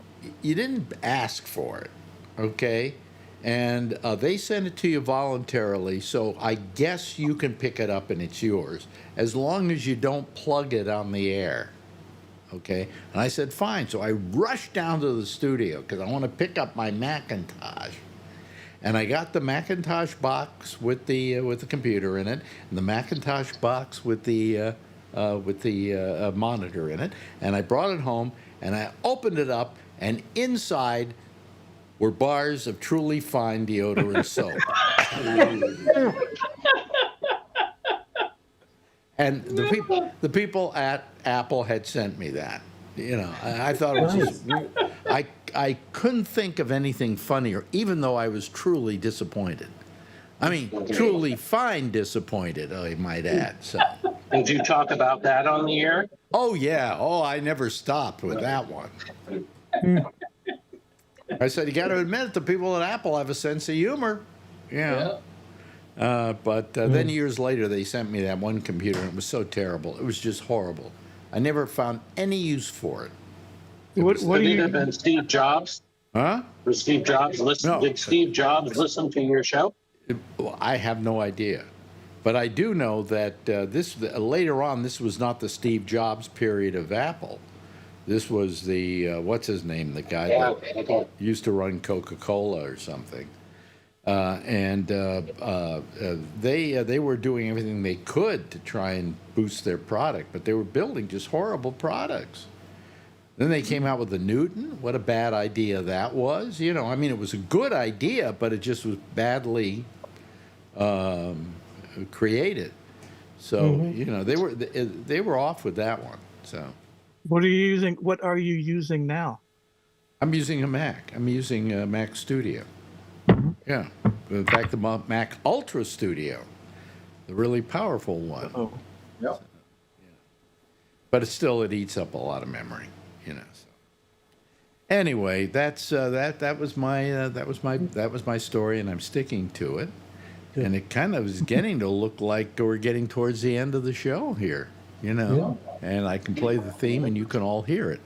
ask for it, okay? And they sent it to you voluntarily, so I guess you can pick it up and it's yours, as long as you don't plug it on the air, okay? And I said, fine. So I rushed down to the studio because I want to pick up my Macintosh. And I got the Macintosh box with the computer in it, and the Macintosh box with the monitor in it, and I brought it home, and I opened it up, and inside were bars of Truly Fine deodorant soap. And the people at Apple had sent me that. You know, I thought it was just, I couldn't think of anything funnier, even though I was truly disappointed. I mean, truly fine disappointed, I might add. So. Did you talk about that on the air? Oh, yeah. Oh, I never stopped with that one. I said, you got to admit, the people at Apple have a sense of humor. Yeah. But then years later, they sent me that one computer, and it was so terrible. It was just horrible. I never found any use for it. What do you have been Steve Jobs? Huh? Did Steve Jobs listen? No. Did Steve Jobs listen to your show? I have no idea. But I do know that later on, this was not the Steve Jobs period of Apple. This was the, what's his name, the guy that used to run Coca-Cola or something. They were doing everything they could to try and boost their product, but they were building just horrible products. Then they came out with the Newton. What a bad idea that was. You know, I mean, it was a good idea, but it just was badly created. So, you know, they were off with that one. So. What are you using? What are you using now? I'm using a Mac. I'm using a Mac Studio. Yeah. In fact, the Mac Ultra Studio, the really powerful one. Oh, yep. So, yeah. But it eats up a lot of memory, you know. So. Anyway, that was my story, and I'm sticking to it. Good. And it kind of is getting to look like we're getting towards the end of the show here, you know. Yeah. And I can play the theme, and you can all hear it.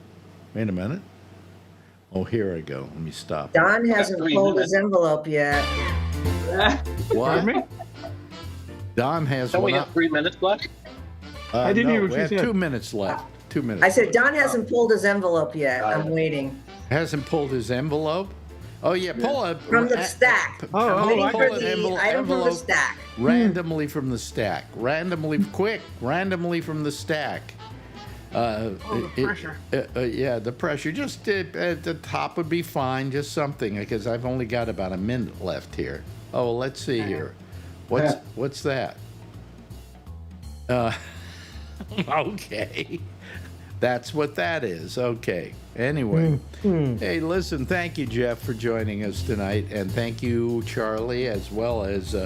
Wait a minute. Oh, here I go. Let me stop. Don hasn't pulled his envelope yet. What? Don has. Don't we have 3 minutes left? I didn't hear what we you have said. 2 minutes left. 2 minutes. I said Don hasn't pulled his envelope yet. I'm waiting. Hasn't pulled his envelope? Oh, yeah. Pull it. From the stack. I'm waiting for the item from the stack. Randomly from the stack. Randomly from the stack. The pressure. Yeah, the pressure. Just at the top would be fine. Just something, because I've only got about a minute left here. Oh, let's see here. What's that? Okay. That's what that is. Okay. Anyway. Hey, listen, thank you, Jeff, for joining us tonight. And thank you, Charlie, as well as,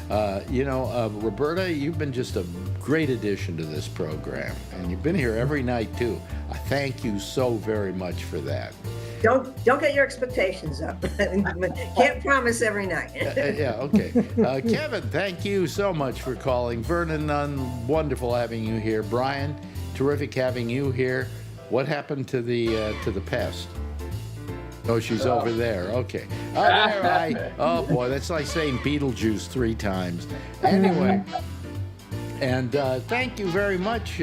Roberta, you've been just a great addition to this program. And you've been here every night, too. I thank you so very much for that. Don't get your expectations up. Can't promise every night. Yeah, okay. Kevin, thank you so much for calling. Vernon Nunn, wonderful having you here. Brian, terrific having you here. What happened to the pest? Oh, she's over there. Okay. Oh, there oh boy, that's like saying Beetlejuice 3 times. Anyway, and thank you very much,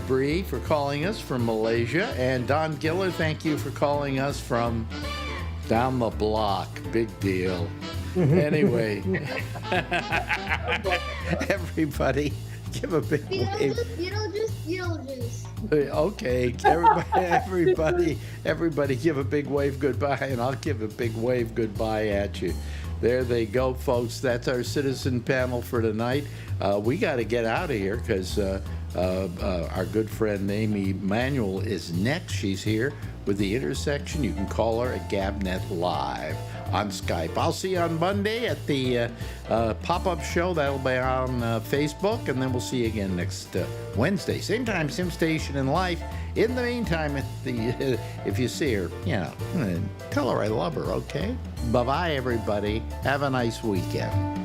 Bree, for calling us from Malaysia, and Don Giller, thank you for calling us from down the block. Big deal. Anyway, everybody, give a big wave. Beetlejuice. Okay, everybody give a big wave goodbye, and I'll give a big wave goodbye at you. There they go, folks. That's our citizen panel for tonight. We got to get out of here because our good friend Amy Manuel is next. She's here with The Intersection. You can call her at GabNet Live on Skype. I'll see you on Monday at the pop-up show. That'll be on Facebook, and then we'll see you again next Wednesday. Same time, same station in life. In the meantime, if you see her, tell her I love her, okay? Bye-bye, everybody. Have a nice weekend.